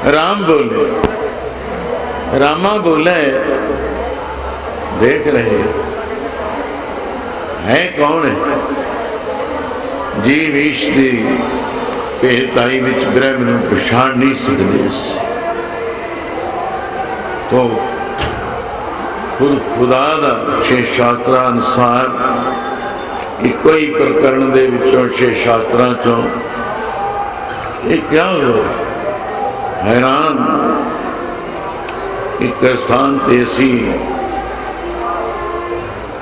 राम बोले, रामा बोले, देख रहे है कौन है? जीव ईश दी भेताई विच ब्रह्म नूं पछाण नहीं सकदे। तो खुद खुदा दा छे शास्त्रां अनुसार इको ही प्रकरण दे विचों छे शास्त्रां चों ये क्या हो? हैरान। एक स्थान ते असी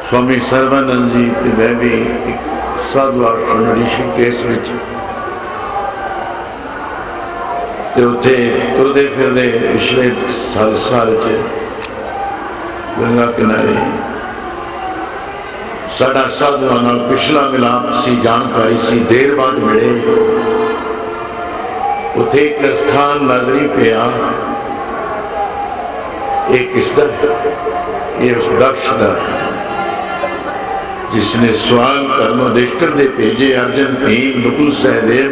स्वामी सर्वानंद जी ते मैं भी एक साधु आश्रम ऋषिकेश विच ते उत्थे तुरदे फिरदे पिछले साल च गंगा किनारे साडा साधुआं नाल पिछला मिलाप सी, जानकारी सी, देर बाद मिले। उत्थे एक स्थान नजरी पिया, एक किसदा? ये उस दक्ष दा जिसने सवाल धर्मोधिष्ठिर दे भेजे अर्जन भीम नकुल सहदेव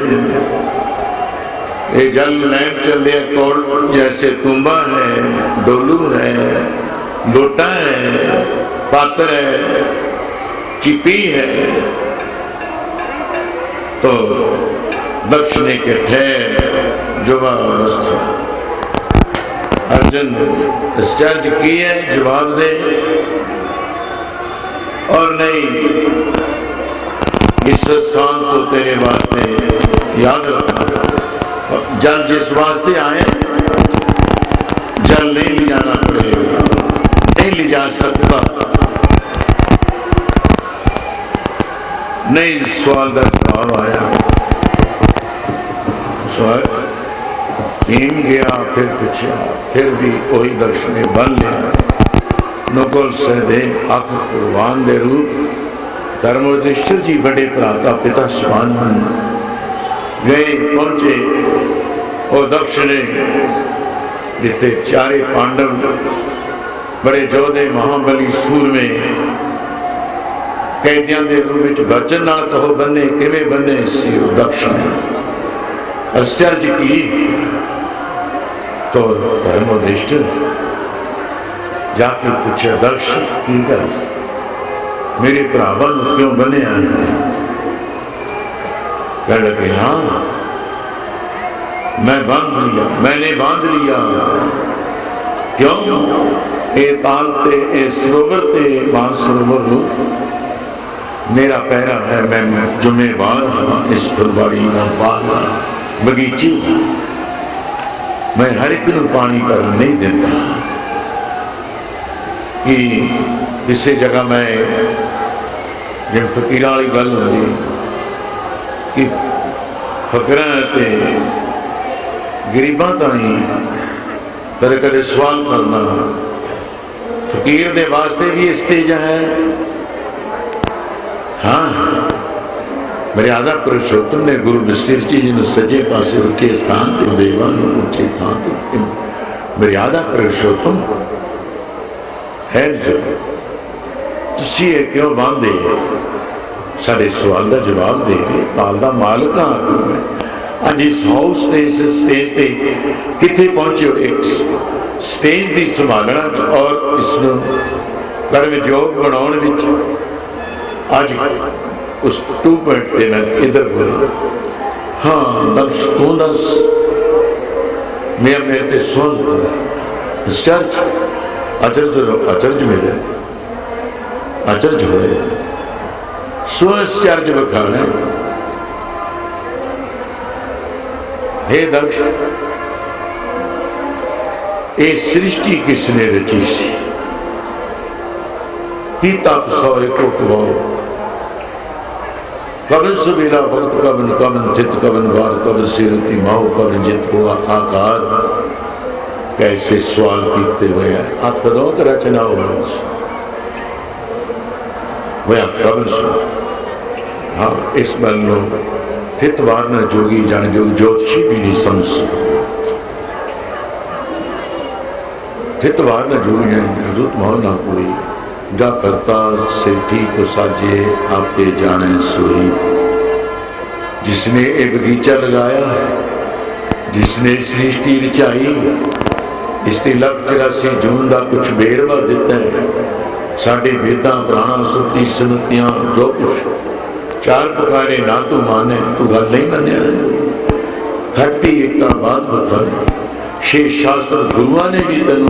ये जल लैन चले कौड़ जैसे तुम्बा है, डोलू है, लोटा है, पात्र है, चिपी है। तो दक्ष ने के ठहर जवाब अर्जुन चर्च की है, जवाब दे। और नहीं, इस स्थान तो तेरे वास्ते याद रखना, जल जिस वास्ते आए जल नहीं ले जाना पड़ेगा, नहीं ले जा सकता। नहीं सवाल का जवाब आया। सवाल भीम गया, फिर पूछा, फिर भी वही दक्ष ने बन लिया। नकुल सहदेव आखिर कुर्बान दे रूप धर्मोधिष्ठिर जी बड़े भरा का पिता समान गए, पहुंचे और दक्ष ने जिते चारे पांडव बड़े जोधे महाबली सूर में कैदियों के रूप में वचन ना कहो बने किवें बने सी दक्ष ने आश्चर्य की। तो धर्मोधिष्ठिर जाके पूछा, दक्ष की गल मेरे भरावन क्यों बने आए? कह लगे हाँ मैं बांध लिया, मैंने बांध लिया। क्यों? ए ताल ते ए सरोवर ते मानसरोवर मेरा पैरा है, मैं जुम्मेवार हाँ इस फुलवाड़ी बगीचे। मैं हर एक नूं पानी पर नहीं देता कि किसी जगह मैं जिन फकीर वाली गल होती कि फकरां ते गरीबां ताईं कदे कदे सवाल करना, फकीर दे वास्ते भी स्टेज है। हाँ, मर्यादा पुरुषोत्तम ने गुरु वशिष्ठ जी ने सजे पासे उठे स्थान ते देवां नूं उठे स्थान ते मर्यादा पुरुषोत्तम है जो तुसी ये क्यों बांधे? साडे सवाल का जवाब दे के काल का मालिक हाँ। अज इस हाउस से इस स्टेज से कितने पहुंचे हो? एक स्टेज की संभालना और इसनों कर्मयोग बनाने विच अज उस 2 पॉइंट पे मैं इधर बोला हाँ दक्ष तू दस मैं मेरे ते सुन चर्च अचरज मिले अचरज होए सुस चर्च बखाने। हे दक्ष ये सृष्टि किसने रची सी? की तप सौ एको कबाओ कबन सुबेला वक्त कबन कबन चित कबन वार कबन सिरती माओ कबन जित को आकार। कैसे सवाल कीते हुए आप कदों का रचना हो कबन सुन। हाँ इस बल नो थित वार न जोगी जान जोग ज्योतिषी भी नहीं समझ सके। थित वार न जोगी जान रुत मोह ना कोई जा करता सेठी को साजे आपे जाने सोई। जिसने ये बगीचा लगाया जिसने सृष्टि रचाई, इसकी 184 जून का कुछ बेरवा दिता है। साढ़े वेदां पुराणा सुरती स्मृतियां जो कुछ चार पुकारे ना तू माने, तू गल नहीं मनिया। खट्टी एक बात बता, 6 शास्त्र गुरुआ ने भी तेन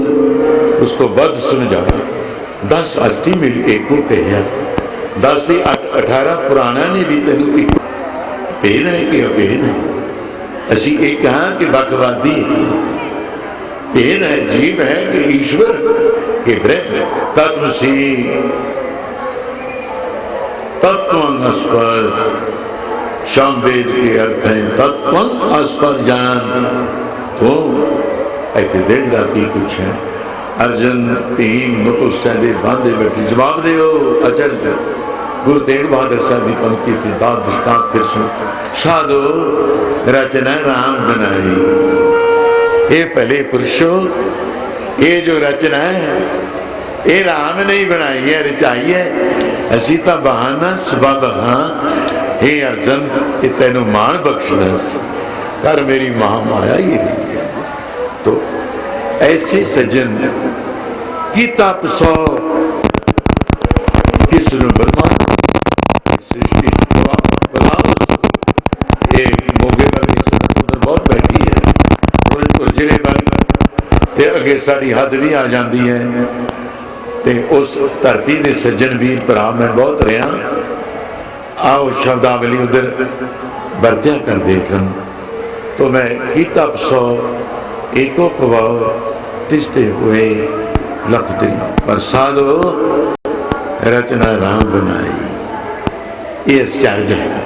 उसको बद समझाया। 10 अष्टी मिल एको कहा, 10 से 18 पुराणा ने भी तेन एक भेद है कि अभेद है। असी ये कहा कि बकवादी भेद है, जीव है कि ईश्वर के ब्रह्म तत्वसी तत्वस्पर वेद के अर्थ है तत्व अस्पर जान। तो इतने दिन राती कुछ है अर्जन भीम मुकुल सहदेव बांधे बैठे जवाब दो अचल गुरु तेग बहादुर साहब की पंक्ति थी। दाद दृष्टांत फिर सुन, साधो रचना राम बनाई। ये पहले पुरुषों, ये जो रचना है ये राम नहीं बनाई है, रचाई है। असी तो बहाना सबब हाँ। हे अर्जन ये तेनों मान बख्शना कर मेरी महामाया ही रही। तो ऐसे सज्जन की तप सौ किस ब्रह्मा सृष्टि मोगे वाली सुंदर बहुत बैठी है फिरोजपुर जिले वाली अगे साड़ी हद भी आ जाती है। तो उस धरती के सज्जन वीर भरा मैं बहुत रहा। आओ शब्दावली उधर वरत्या कर देखन। तो मैं की तप सौ एको पवाओ तिष्ठे हुए लख दिया पर साधो रचना राम बनाई। ये आश्चर्य है।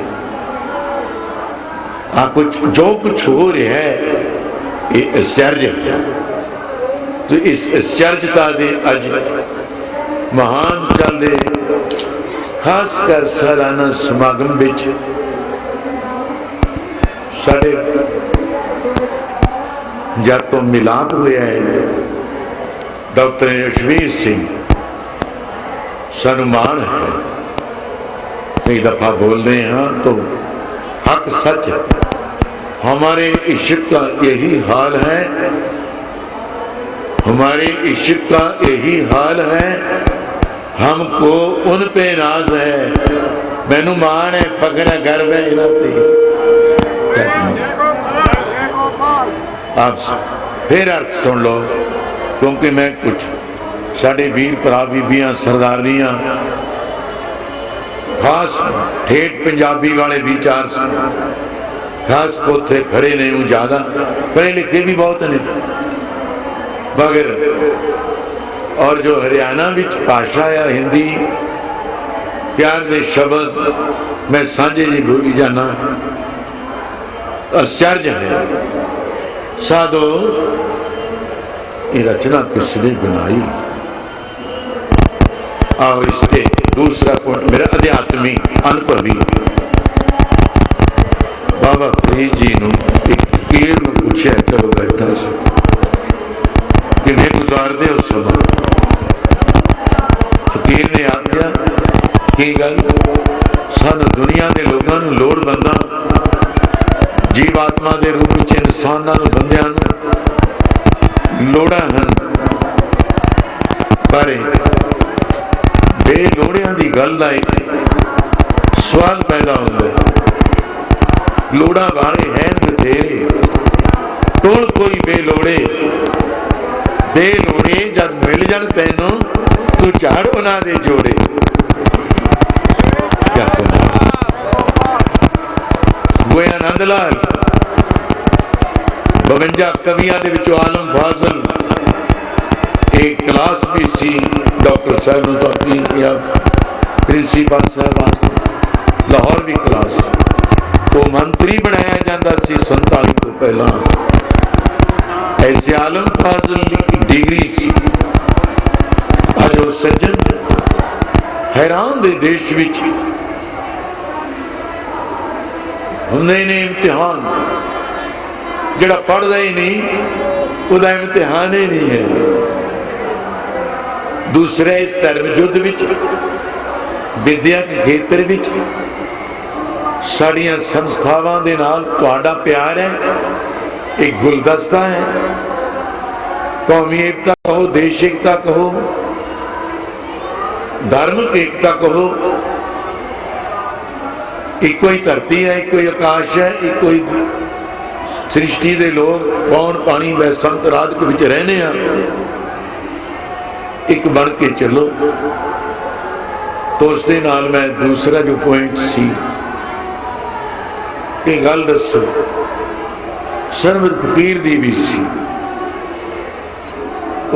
कुछ जो कुछ हो रहा है ये आश्चर्य है। तो इस आश्चर्यता दे अज महान चलते खास कर सालाना समागम विच साढ़े जब तो मिलाप हुआ है डॉक्टर यशवीर सिंह सन्मान है। कई दफा बोल रहे हैं तो हक सच है। हमारे इश्क का यही हाल है, हमारे इश्क का यही हाल है। हमको उन पे नाज है, मैनू मान है, फकर है, गर्व है इन्होंने। आप फिर अर्थ सुन लो क्योंकि मैं कुछ साढ़े वीर भरा बीबियां सरदारनियां खास ठेठ पंजाबी वाले भी 4 खास पोथे खड़े ने। ज्यादा पढ़े लिखे भी बहुत ने मगर और जो हरियाणा विच भाषा या हिंदी प्यार के शब्द मैं सांझे जी भूल जाना। आश्चर्य है। साधो ये रचना किसने बनाई। आओ इसके दूसरा पॉइंट मेरा अध्यात्मिक अनुभवी बाबा फरीद जी ने एक फकीर ने पूछा करो बैठा कि वे गुजारते हो समय। फकीर ने आख्या की गल सानू दुनिया के लोगों को लोड़ बंदा जीवात्मा के रूप में इंसानों बंदियां लोड़ा हैं पर बेलोड़ियां की गल का एक सवाल पैदा होता है। लोड़ा वाले हैं बथेरे टोल कोई बेलोड़े बेलोड़े जब मिल जान तेनों तू झाड़ उन्हां दे जोड़े। क्या वो आनंद लाल 52 कवियां दे विचों आलम फाजल एक क्लास भी सी डॉक्टर साहब ने तकलीफ किया प्रिंसीपल साहब लाहौर भी क्लास तो मंत्री बनाया जाता सी 47 तो पहला। ऐसे आलम फाजल की डिग्री सी। अज वो सज्जन हैरान दे देश विच होंदे ने इम्तिहान जिहड़ा पढ़दा ही नहीं उहदा इम्तिहान ही नहीं है। दूसरे इस धर्म युद्ध विच विद्या के खेत्र विच साड़ियां संस्थावां दे नाल तुहाडा प्यार है एक गुलदस्ता है। कौमी एकता कहो, देश एकता कहो, धार्मिक एकता कहो, इको ही धरती है, इको ही आकाश है, इको ही सृष्टि दे लोग पौन पानी व संत राज के विच रहने आ, एक बन के चलो। तो उसके नाल मैं दूसरा जो पॉइंट सी कि गल दसो, सरबत फकीर दी भी सी।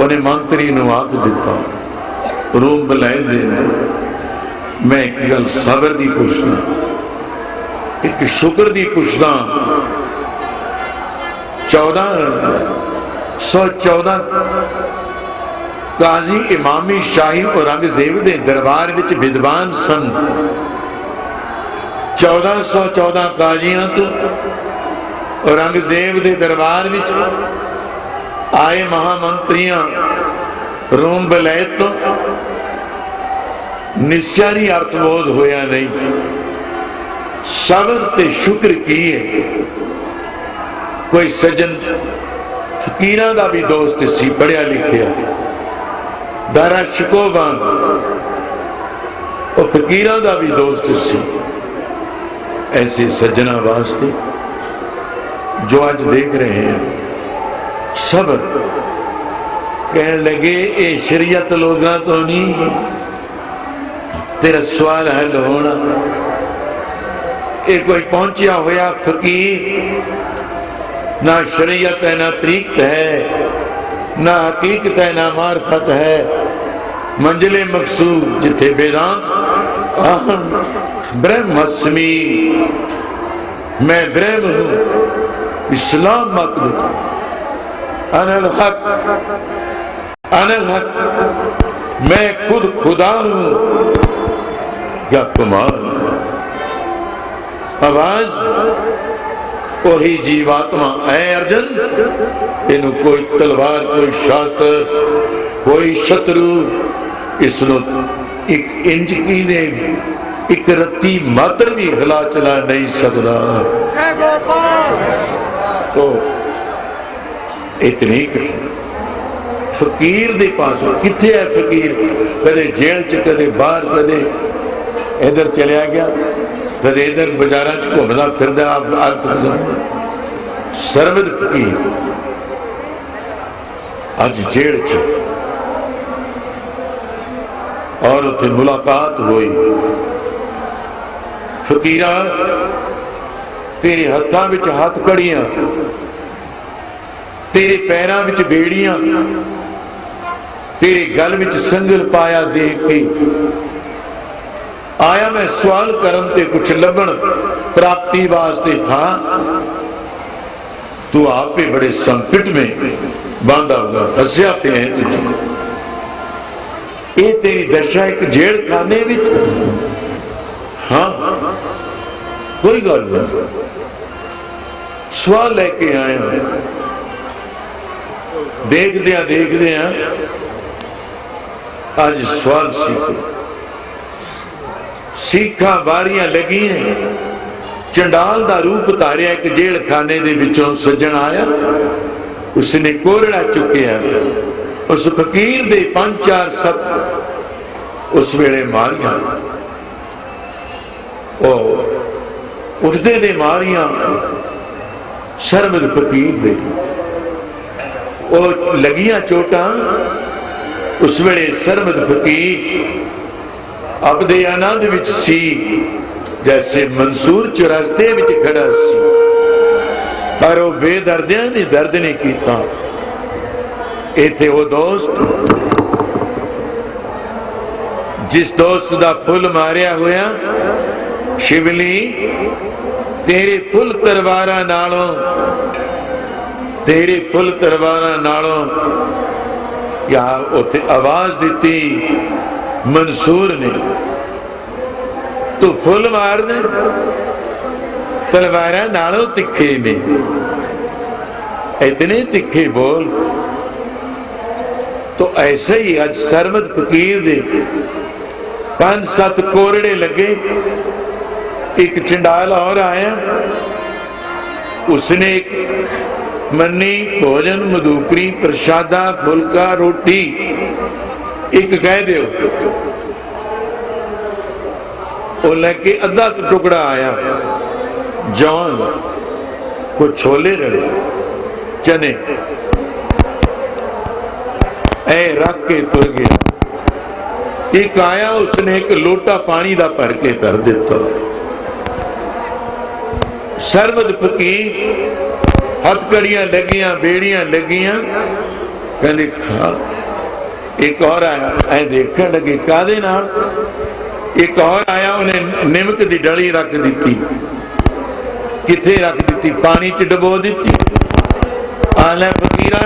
उन्हें मंत्री नूं आख दिता, रूम बुलाए देना, मैं एक गल सबर दी पुछना, एक शुक्र दी पुछदा। 1414 काजी इमामी शाही औरंगजेब दे दरबार विच विद्वान सन। 1414 काजियां तो औरंगजेब दे दरबार विच आए महामंत्रियां रोम बलैत तो निश्चय अर्थबोध होया नहीं। सबर ते शुक्र की है। कोई सज्जन फकीरां दा भी दोस्त सी, पढ़िया लिखिया, दारा शिकोबा, और फकीरां दा भी दोस्त सी। ऐसे सज्जना वास्ते जो आज देख रहे हैं सबर, कहने लगे ये शरीयत लोगां तो नहीं, तेरा सवाल हल होना। ये कोई पहुंचा होया फकीर, ना शरीयत है, ना तरीकत है, ना हकीकत है, ना मार्फत है। मंजिले मकसूद जिथे वेदांत, अहम ब्रह्मस्मि, मैं ब्रह्म हूं, इस्लाम मत बता, अनल हक, अनल हक, मैं खुद खुदा हूं। क्या कमाल आवाज, वही जीवात्मा है अर्जन। इनू कोई तलवार, कोई शास्त्र, कोई शत्रु इसनो एक इंच की दे एक रत्ती मात्र भी हिला चला नहीं सकता। तो इतनी फकीर दे पासों किथे है फकीर? कदे जेल च, कदे बाहर, कदे इधर चलिया गया, कदे इधर बाजारा च घूमदा फिरदा। सरबत फकीर अज जेल च, और उत्थे मुलाकात हुई। फकीरा तेरे हत्थां विच हथ कड़ियां, तेरे पैरां विच बेड़ियां, तेरे गल विच संगल पाया देख के आया मैं सवाल करन ते कुछ लभण प्राप्ति वास्ते था। तू आप भी बड़े संकट में बांधा हुआ फंसिया पे है तुझे। ये तेरी दशा एक जेल खाने में। हाँ कोई गल नहीं, सवाल लेके आया। देखदे आज सवाल सीखा बारियां लगी हैं। चंडाल दा रूप धारिया एक जेल खाने दे विचों सज्जन आया। उसने कोरड़ा चुकिया, उस फकीर दे 5-4 सत उस वेले मारियां। उठदे दे मारियां सरबत फकीर दे। वो लगियां चोटां। उस वेले सरबत फकीर अपने आनंद विच सी, जैसे मंसूर चौरास्ते विच खड़ा सी, पर वो बेदर्दियां ने दर्द नहीं कीता। इत्थे वो दोस्त जिस दोस्त दा फुल मारिया होया, शिवली तेरे फुल तलवारां नालों, तेरे फुल तलवारां नालों क्या उत्थे आवाज दी मंसूर ने, तू फुल मार दे, तलवारां नालों तिखे ने, इतने तिखे बोल। तो ऐसे ही आज सरबत फकीर दे 5-7 कोरड़े लगे। एक चंडाल और आया, उसने एक मन्नी भोजन मधुकरी प्रसादा फुलका रोटी एक कह दो। वो लेके अद्धा टुकड़ा आया जौन को छोले रहे चने ऐ रख के तुर गया। एक आया उसने एक लोटा पानी दा भर के धर दिता। सरबत फकीर हथकड़ियां लगियां बेड़ियां लगियां कहते खा। एक और आया ऐ देखने लगे कादे नाल। एक और आया उन्हें निमक दी डली रख दी। किथे रख दी? पानी च डबो दी। आले फकीरा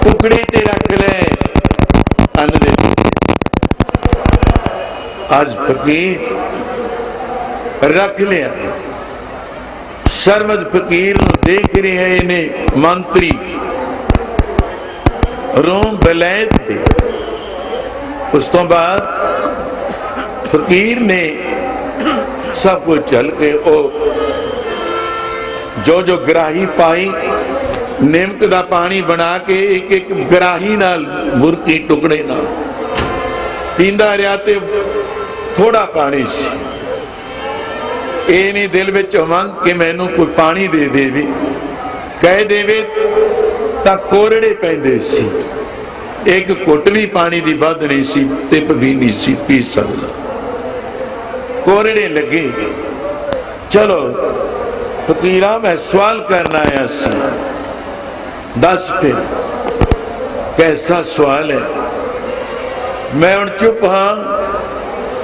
टुकड़े ते रख ले अन्न दे। आज फकीर रख लिया। सरमद फकीर देख रहे हैं इन्हें मंत्री रोम बलैत थे। उस तो बाद फकीर ने सब कुछ चल के ओ जो ग्राही पाई निमक दा पानी बना के एक एक ग्राही नाल मुर्की टुकड़े नाल पींदा रहा। ते थोड़ा पानी सी ये नहीं दिल विच मंग कि मैनू कोई पानी दे देवे कह देवे तां कोरड़े पैंदे सी। एक घुट भी पानी दी बद नहीं सी तिप भी नहीं सी पी सकदा। कोरड़े लगे। चलो फकीरा मैं सवाल करना आया सी दस फिर कैसा सवाल है। मैं हुण चुप हाँ।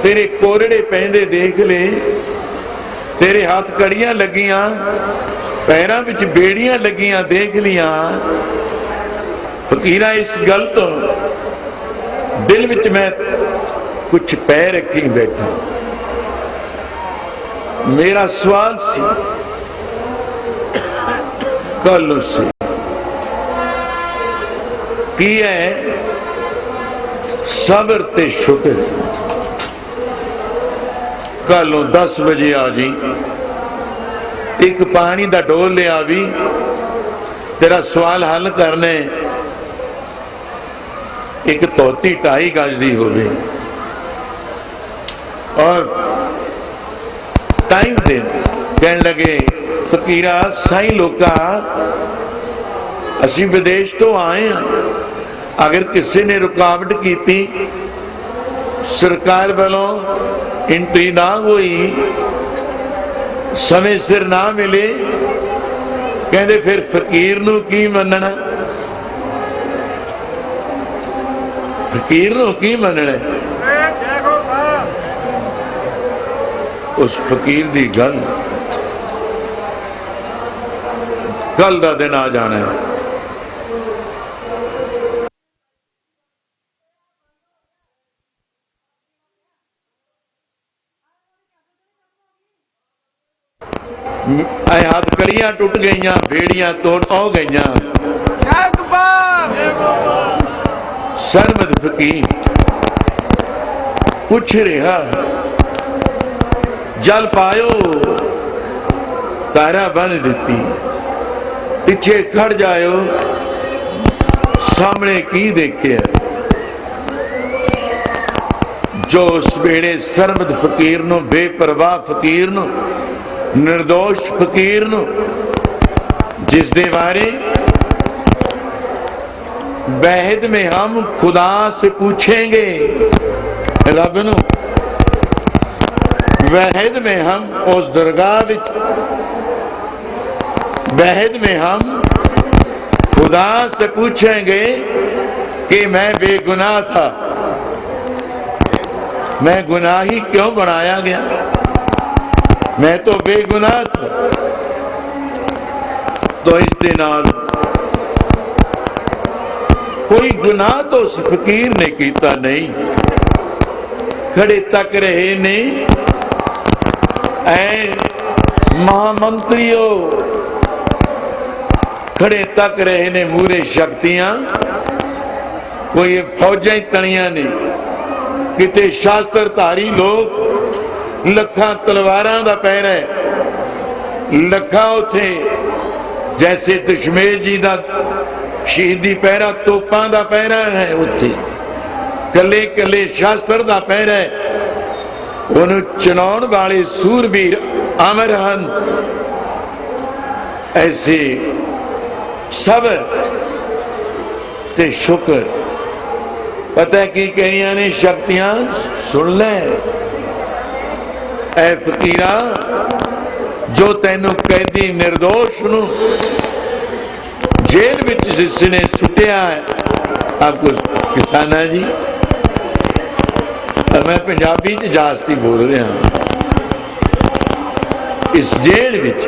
तेरे कोरड़े पैंदे देख ले। तेरे हाथ कड़ियां लगियां पैरां विच बेड़ियां लगियां देख लियां। फकीरा इस गल तो दिल विच मैं कुछ पै रखी बैठा। मेरा सवाल सी कल से की है सबर ते शुक्र। कल 10 बजे आ जी। एक पानी दा डोल ले आवी। तेरा सवाल हल करने। एक धोती 2.5 गज दी होवे और टाइम दे। कहने लगे फकीरा साईं लोका असी विदेश तो आए हैं। अगर किसी ने रुकावट की थी सरकार वालों एंट्री ना हुई समय सिर ना मिले कहते फिर फकीर नू की मनना। फकीर नू की मनना। उस फकीर दी गल कल दा दिन आ जाना है। हाथ कड़ियां टुट गईयां बेड़ियां तोड़ हो गईयां। सरमद फकीर पूछ रहा जल पायो तारा बन दी। पिछे खड़ जायो सामने की देखे। जो उस वेले सरमद फकीर नू बेपरवाह फकीर नू निर्दोष फकीर नू जिस दे बारे वहद में हम खुदा से पूछेंगे। रब नू वहद में हम उस दरगाह विच वहद में हम खुदा से पूछेंगे कि मैं बेगुनाह था। मैं गुनाही क्यों बनाया गया। मैं तो बेगुनाह था। तो इस दिन कोई गुनाह तो उस फकीर ने किया नहीं। खड़े तक रहे ने ऐ महामंत्रियों खड़े तक रहे ने मूरे शक्तियां। कोई फौजा ही तनिया ने किते शास्त्रधारी लोग लखा तलवारां दा पैर है। लखा उथे जैसे दशमेश जी का शहीदी पहरा तोपां का पहरा है, उत्थे कले कले शास्त्र का पहरा है, उन्हें चलाउण वाले सूरबीर अमर हन। ऐसे सबर ते शुक्र। पता की कहियां ने शक्तियां सुन ले ऐ फकीरा, जो तेनों कैदी निर्दोष नूं जेल विच जिसने सुटिया है। आपको किसाना जी, मैं पंजाबी च जास्ती बोल रहा, इस जेल विच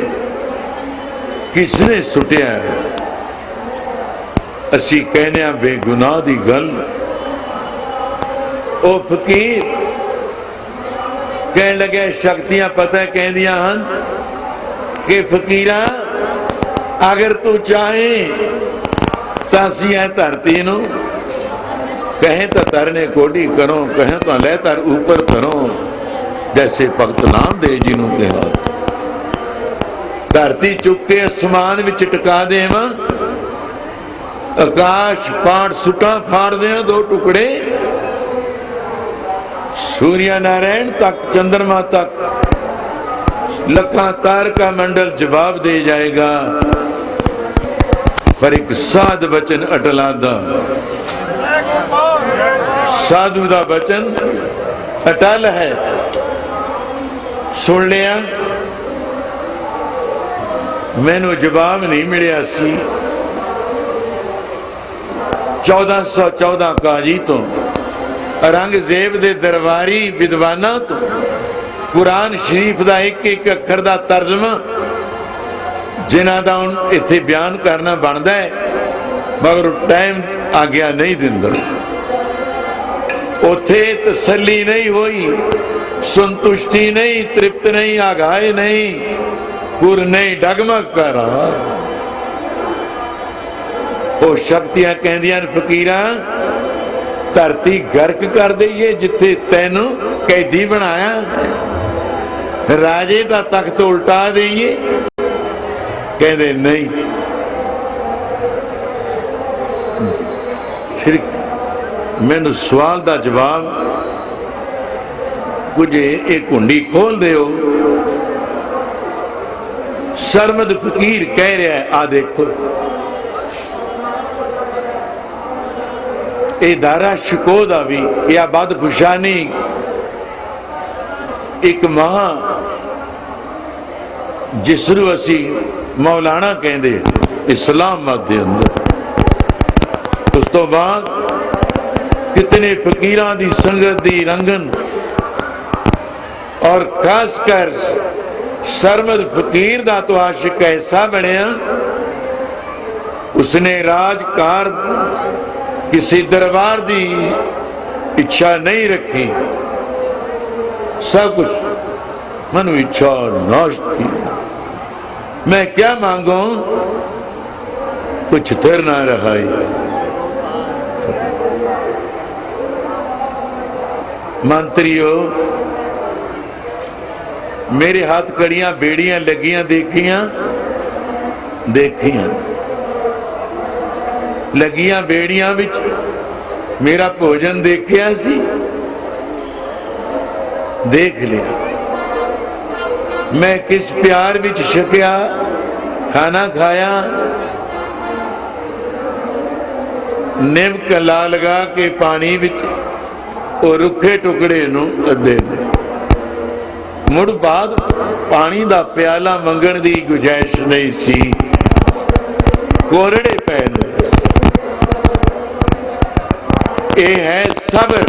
किसने सुटिया है? असी कहने बेगुनाह दी गल। ओ फकीर कह लगे शक्तियां पता कहदियां हन कि फकीरा अगर तू चाहे तो असी है धरती नूं कहें तो तरने कोडी करो, कहें तो ले तर ऊपर करो, जैसे भगत नामदेव जी नूं कहा धरती चुक के आसमान विच टिका देवां, आकाश पाठ सुटा फाड़ दे दो टुकड़े, सूर्य नारायण तक चंद्रमा तक लखा तार का मंडल जवाब दे जाएगा, पर एक साध वचन अटला दा, साधु दा वचन अटल है। सुन लिया, मैनू जवाब नहीं मिलिया सी 1414 काजी तो, औरंगजेब दे दरबारी विद्वाना तो, कुरान शरीफ का एक एक अखर का तर्जमा जिन्हां दा हुण इत्थे बयान करना बनता है, मगर टाइम आग्या नहीं दिंदा। उथे तसल्ली नहीं हुई, संतुष्टि नहीं, तृप्त नहीं, आगाए नहीं, पुर नहीं, डगमग कर रहा। वो शक्तियां कहदियां फकीरा धरती गर्क कर दईए जिथे तैनू कैदी बनाया, राजे का तख्त उल्टा दईए, कहते नहीं। फिर मैनू सवाल का जवाब कुछ एक कुंडी खोल दो। सरमद फकीर कह रहा है, आ देखो ये दारा शिको दा भी या बदखुशानी एक महा जिसनू असी मौलाना कहते इस्लाम मत के अंदर। उस तो बाद कितने फकीरां दी संगत दी रंगन, और खासकर सरमद फकीर दा तो आशिक ऐसा बनया, उसने राजकार किसी दरबार की इच्छा नहीं रखी, सब कुछ मनु इच्छा नाश की। मैं क्या मांगू, कुछ तर ना रहा। मंत्रियों मेरे हाथ कड़ियां बेड़ियां लगियां देखियां, देखियां लगियां बेड़ियां विच मेरा भोजन देखिया सी, देख लिया। मैं किस प्यार विच छकिया, खाना खाया, निमक ला लगा के पानी विच और रुखे टुकड़े नूं अद्धे मुड़ बाद पानी दा प्याला मंगण दी गुजाइश नहीं सी, कोरड़े पैन। ये है सबर।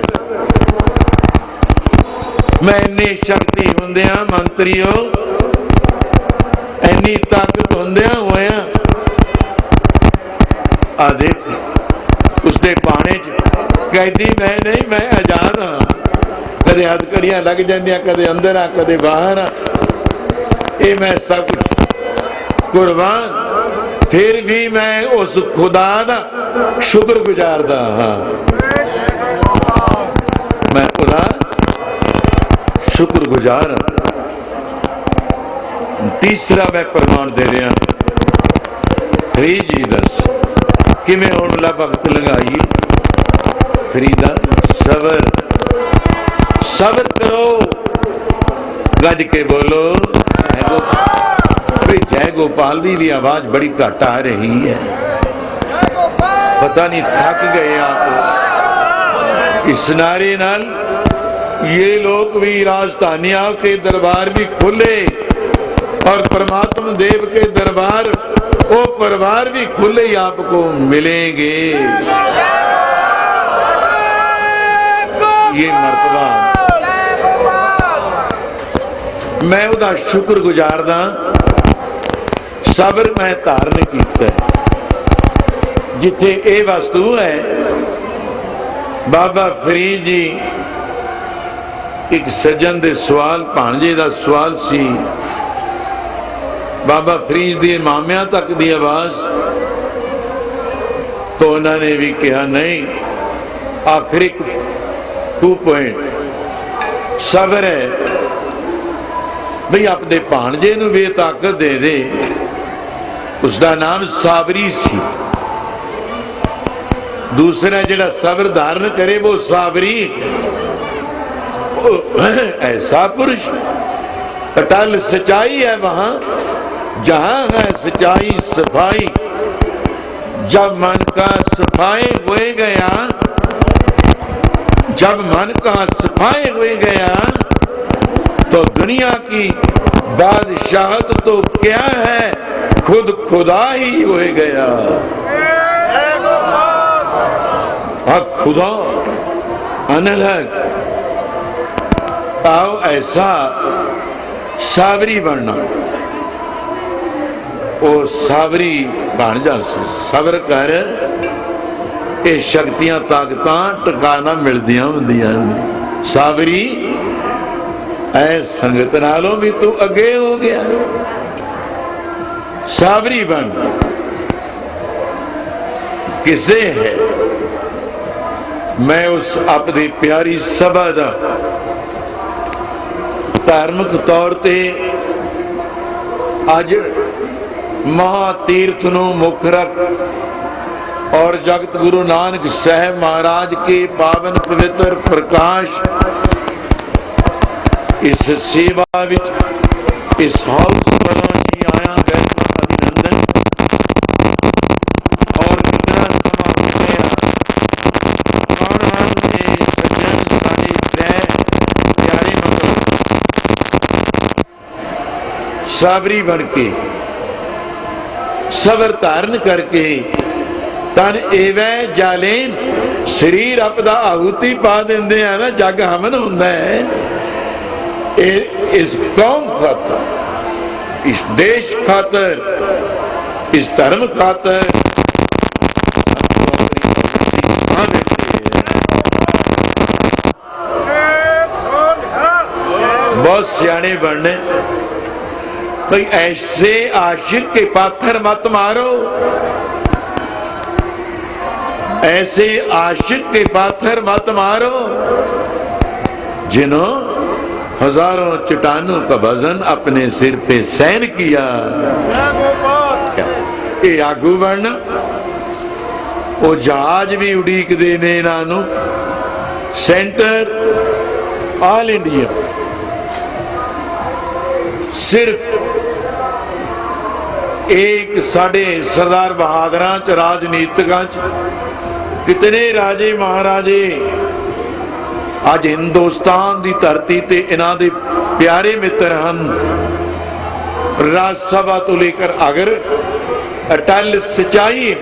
मैं इन्नी शक्ति हुंदिया मंत्रियों, इन्नी ताकत हुंदिया होया, आ देख उसके पाने च कैदी मैं नहीं, मैं आजाद हाँ। कदे हथकड़ियां लग जांदियां, कदे अंदर आ, कदे बाहर आ, ये मैं सब कुछ कुर्बान। फिर भी मैं उस खुदा दा शुक्र गुजारदा हाँ, मैं खुदा शुक्र गुजार। तीसरा मैं प्रमाण दे रहा, फरीद जी दस किमें होने वाला भगत लगाई। फरीदा सबर सबर करो, गज के बोलो जय गोपाल दी भी आवाज बड़ी घट आ रही है, पता नहीं थक गए आप इस नारे नाल। ये लोग भी राजधानियों के दरबार भी खुले और परमात्मा देव के दरबार वो परिवार भी खुले ही आपको मिलेंगे। ये मर्तबा मैं उदा शुक्र गुजारदा, सबर मैं धारण किया जिथे ये वस्तु है। बाबा फरीद जी एक सज्जन दे सवाल भाणजे दा सवाल सी, बाबा फरीद दी मामिया तक दी आवाज, तो उन्होंने भी कहा नहीं आखिरी 2 पॉइंट सबर है भाई अपने भाणजे नूं भी ताकत दे दे। उसका नाम साबरी सी। दूसरा जिहड़ा सबर धारण करे वो साबरी, ऐसा पुरुष अटल सच्चाई है वहां जहां है सच्चाई सफाई। जब मन का सफाई हो गया, जब मन का सफाई हो गया तो दुनिया की बादशाहत तो क्या है, खुद खुदा ही हो गया। खुदा अनलग आओ ऐसा सावरी बनना। वो सावरी बन जा, सबर कर, ये शक्तियां ताकत टकाना मिलदियां होंदियां। सावरी ऐ संगत नालों भी तू अगे हो गया। सावरी बन किसे है। मैं उस अपनी प्यारी सभा दा धार्मिक तौर ते अज महातीर्थ नूं मुख रख और जगत गुरु नानक साहब महाराज के पावन पवित्र प्रकाश इस सेवा विच इस हाउस वालों जी आया बैठा अभिनंदन और इतना समा होया आन से सज्जन साडे प्यारे मतलब साबरी बन के सबर धारण करके तन एवै जालेन शरीर अपना आहुति पा देंदे हैं ना, जग हवन हुंदा है। इस कौम खातर, इस देश खातर, इस धर्म खातर बहुत सियाने बनने। कोई ऐसे आशिक के पाथर मत मारो, ऐसे आशिक के पाथर मत मारो जिन्हों हजारों चट्टानों का वजन अपने सिर पे सहन किया। ये आगू बनना, वो जहाज भी उड़ीक देने इन्हों सेंटर ऑल इंडिया सिर्फ एक साडे सरदार बहादुर च राजनीतिक कितने राजे महाराजे अज हिंदुस्तान की धरती ते इन्हां दे प्यारे मित्र हैं। राज सभा तो लेकर अगर अटल सच्चाई है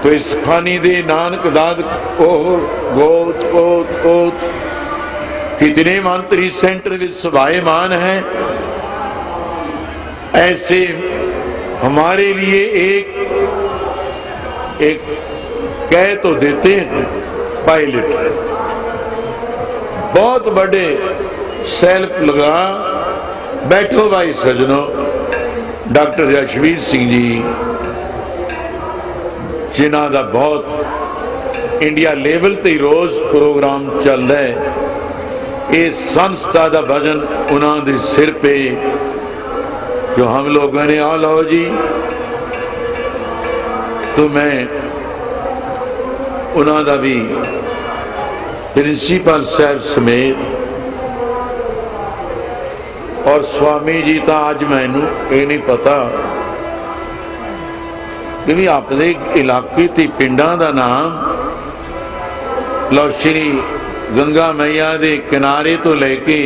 तो इस खानी दे नानक दाद गोत ओत ओत कितने मंत्री सेंटर में सभायमान हैं। ऐसे हमारे लिए एक कह तो देते हैं पायलट, बहुत बड़े सेल्फ लगा बैठो भाई सजनों। डॉक्टर यशवीर सिंह जी जिन्हों का बहुत इंडिया लेवल ते रोज प्रोग्राम चल रहा है। इस संस्था का वजन उन्होंने सिर पे जो हम लोगों ने आ लो जी तो मैं उन्हों का भी प्रिंसीपल साहब समेत और स्वामी जी तो अज मैनू ये नहीं पता कि अपने इलाके ते पिंडां दा नाम लो श्री गंगा मैया के किनारे तो लेके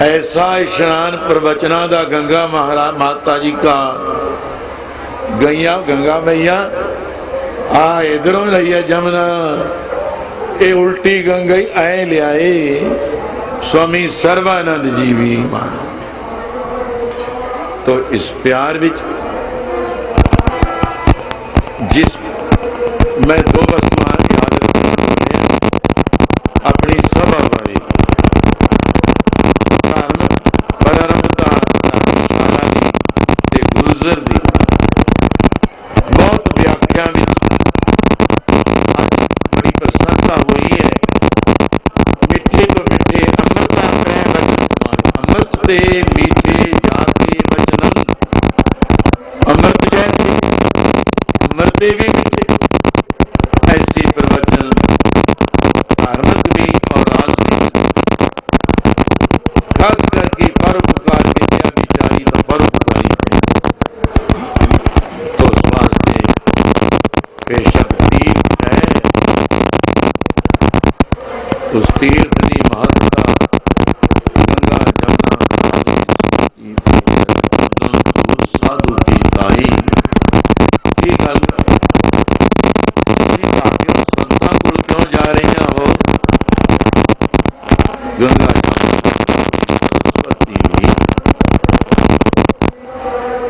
ऐसा इशनान प्रवचना दा गंगा महाराज माता जी का गैया गंगा मैया आ इधरों लिया जमुना ये उल्टी गंगा ऐ लियाए स्वामी सर्वानंद जी भी मानो। तो इस प्यार विच जिस मैं दो वस्तुआं याद रखना अपनी सभा बारे परमता धर्मशाला की गुरजर की बहुत व्याख्या बड़ी प्रसन्नता हुई है। मिठे तो मिठे अमृत अमृत ते मीठे जाते बचन अमृत जैसे अमृत भी मीठे ऐसे प्रवचन धार्मिक भी और राजनीतिक खास करके परोपकार के क्या विचारी तो परोपकारी तो स्वास्थ्य बेशक तीर्थ है। उस तीर्थ की महत्ता गंगा जमुना साधु की ताई की गल संतां कोल क्यों जा रही हो गंगा सरस्वती भी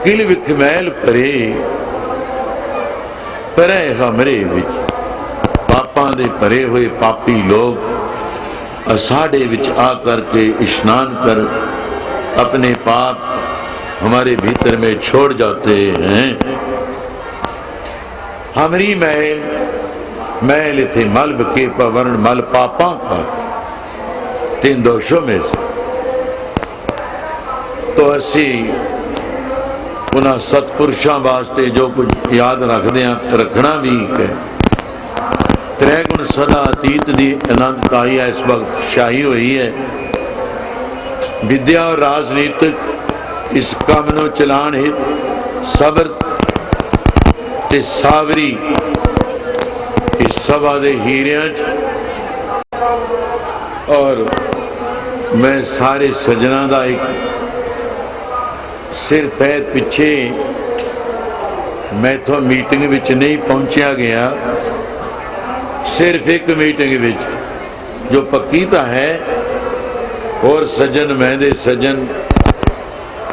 किल विख मैल परे परे हमरे विच पापां दे भरे हुए पापी लोग असाढ़े विच आ करके स्नान कर अपने पाप हमारे भीतर में छोड़ जाते हैं। हमारी मैल मैल थे मल के पवर्ण मल पापा का 3 दोषों में से। तो असी उन्होंने सतपुरुषों वास्ते जो कुछ याद रखते हैं रखना भी है। त्रैगुण सदा अतीत की अनंतताई इस वक्त शाही हुई है। विद्या और राजनीतिक इस काम नूं चलाण हित सबर ते सावरी इस सभा दे हीरियां और मैं सारे सज्जना का एक सिर पैर पिछे मैथों मीटिंग विच नहीं पहुंचा गया। सिर्फ एक मीटिंग विच जो पक्की तो है और सज्जन महदे सज्जन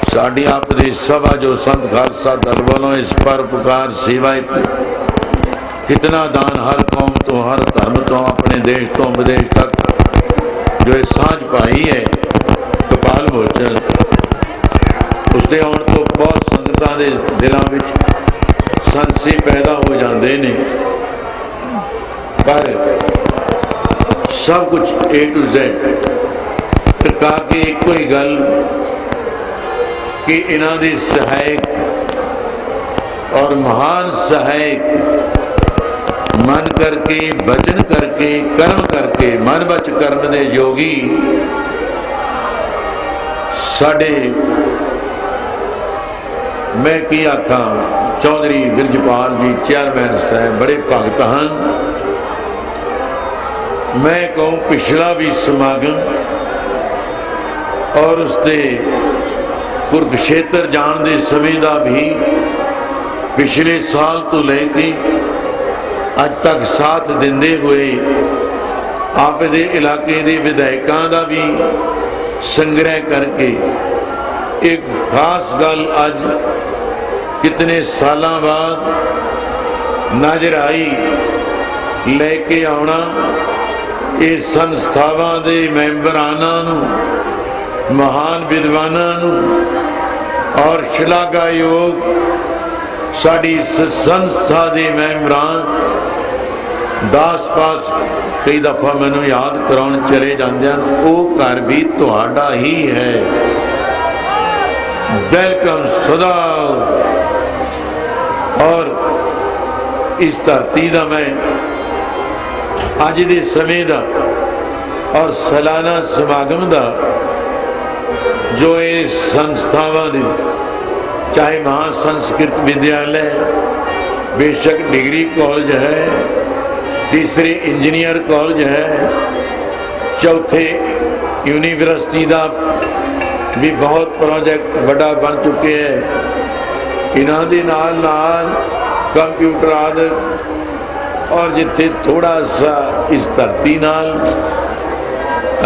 साड़ी आपकी सभा जो संत खालसा दल वालों इस परोपकार सेवा कितना दान हर कौम तो हर धर्म तो अपने देश तो विदेश तक जो सांझ पाई है कपाल मोचन उसके आने तो बहुत संगतां दे दिलों में संसे पैदा हो जाते हैं। पर सब कुछ A to Z टका के एक ही गल कि इन्हां दे सहायक और महान सहायक मन करके भजन करके कर्म करके मन बच कर्म दे योगी साडे मैं की आखा चौधरी विरजपाल जी चेयरमैन साहब बड़े भगत हैं। मैं कहूँ पिछला भी समागम और उसके कुरुक्षेत्र जान दे समय का भी पिछले साल तो लेके अज तक साथ देंदे हुए आपदे इलाके के विधायकों का भी संग्रह करके एक खास गल अज कितने साल बाद नजर आई लेके आना ये संस्थावां दे मैंबरानां नूं महान विद्वानां नूं और शलाघायोग साड़ी संस्था के मैंबरान दास पास कई दफा मैनू याद कराउण चले जाते हैं वो घर भी तुहाडा ही है। वेलकम सदा और इस धरती का मैं अज दे समय का और सालाना समागम का जो ये संस्थावां दी, चाहे महासंस्कृत विद्यालय, बेशक डिग्री कॉलेज है, तीसरे इंजीनियर कॉलेज है, चौथे यूनिवर्सिटी का भी बहुत प्रोजेक्ट बड़ा बन चुके हैं। इन्हां दे नाल नाल कंप्यूटर आदि और जिथे थोड़ा सा इस धरती नाल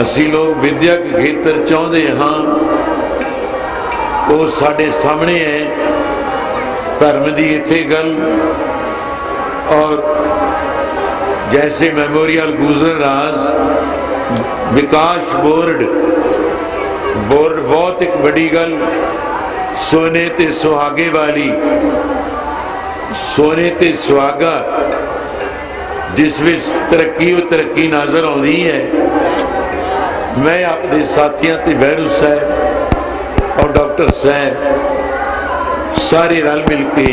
असी लोग विद्यक खेत्र चाहते हाँ, वो साढ़े सामने है। धर्म की इत्थे गल और जैसे मेमोरियल गुजरराज विकास बोर्ड बहुत एक बड़ी गल, सोने ते सुहागे वाली, सोने ते सुहागा जिस विच तरक्की और तरक्की नजर आती है। मैं अपने साथियों ते बहरू साहब और डॉक्टर साहब सारे रल मिल के,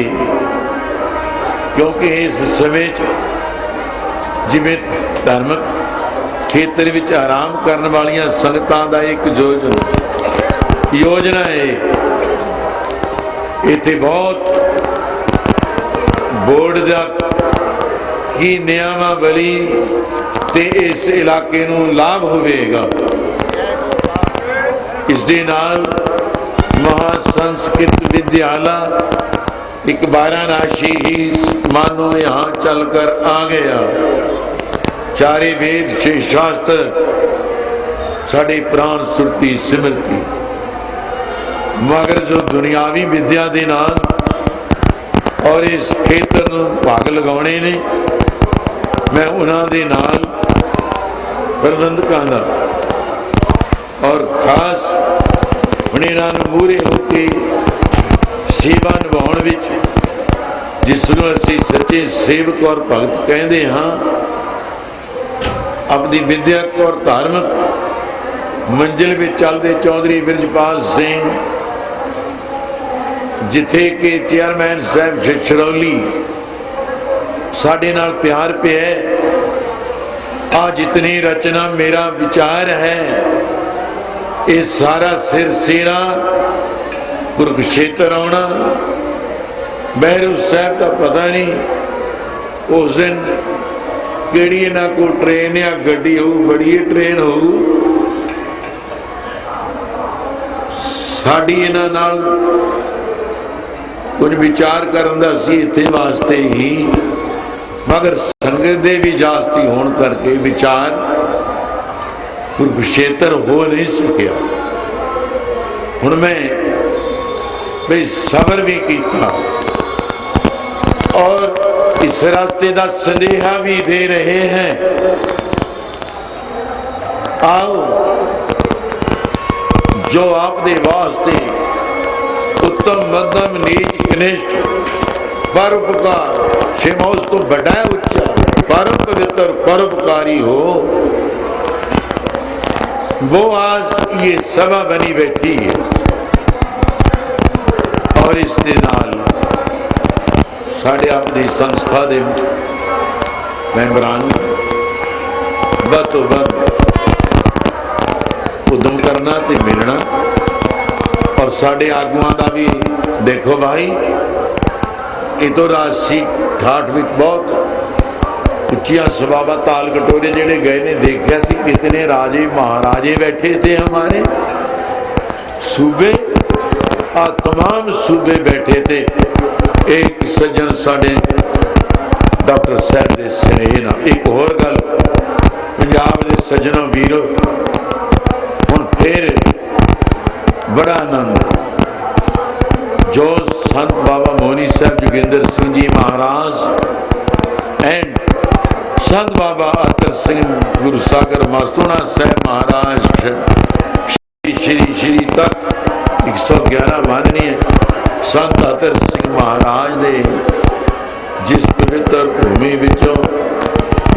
क्योंकि इस समय जिमें धार्मिक खेत्र विच आराम करने वालियां संगतां दा एक योजना है। इत्थे बहुत बोर्ड का की नियमावली ते इस इलाके नूं लाभ होवेगा। इस दे नाल महासंस्कृत विद्यालय एक वाराणसी ही मानो यहाँ चलकर आ गया। चारे वेद छे शास्त्र साढ़े प्राण सुरती सिमरती, मगर जो दुनियावी विद्या दे नाल और इस खेत्र नूं भाग लगाने ने, मैं उन्हां दे नाल प्रबंधकां दा और खास हुणे नाल मूरे होके सेवा निभाउण विच, जिसनूं असीं सच्चे सेवक और भगत कहते हाँ, अपनी विद्यक और धार्मिक मंजिल में चलते चौधरी विरजपाल सिंह, जिथे के चेयरमैन साहब छछरौली साढ़े नाल प्यार पे है। आ जितनी रचना मेरा विचार है, ये सारा सिर सेरा कुरुक्षेत्र आना। बहरू साहब का पता नहीं उस दिन केड़ी इन्हां को ट्रेन या गड्डी हो, बड़ी ट्रेन हो, साड़ी इन्हां नाल कुछ विचार करन दा सी इत्थे वास्ते ही, मगर संगत दे भी जास्ती होने करके विचार कुरुक्षेत्र हो नहीं सकिया। हुण मैं भाई सबर भी किया और इस रास्ते का संदेहा भी दे रहे हैं। आओ जो आपके वास्ते उत्तम मध्यम नीच कनिष्ठ परोपकार शेमोस तो बड़ा उच्चा परम पवित्र परोपकारी हो, वो आज ये सभा बनी बैठी है। और इस दे नाल साढ़े अपनी संस्था के मैंबरान बद तो बद उद्यम करना ते मिलना, और साढ़े आगुआं का भी देखो भाई, इतों राशि ठाठ भी बहुत उच्चिया सभावा ताल कटोरे जेड़े गए ने, देखा सी कितने राजे महाराजे बैठे थे हमारे सूबे, तमाम सूबे बैठे थे। एक सज्जन साढ़े डॉक्टर साहब के स्नेह ना, एक होर गल पंजाब के सज्जनों वीरो, हुण फिर बड़ा आनंद जो संत बाबा मोहनी साहब जोगिंदर सिंह जी महाराज एंड संत बाबा अतर सिंह गुरु सागर मस्तोना साहब महाराज श्री श्री तक 111 माननीय संत अतर सिंह महाराज ने जिस पवित्र भूमि विचों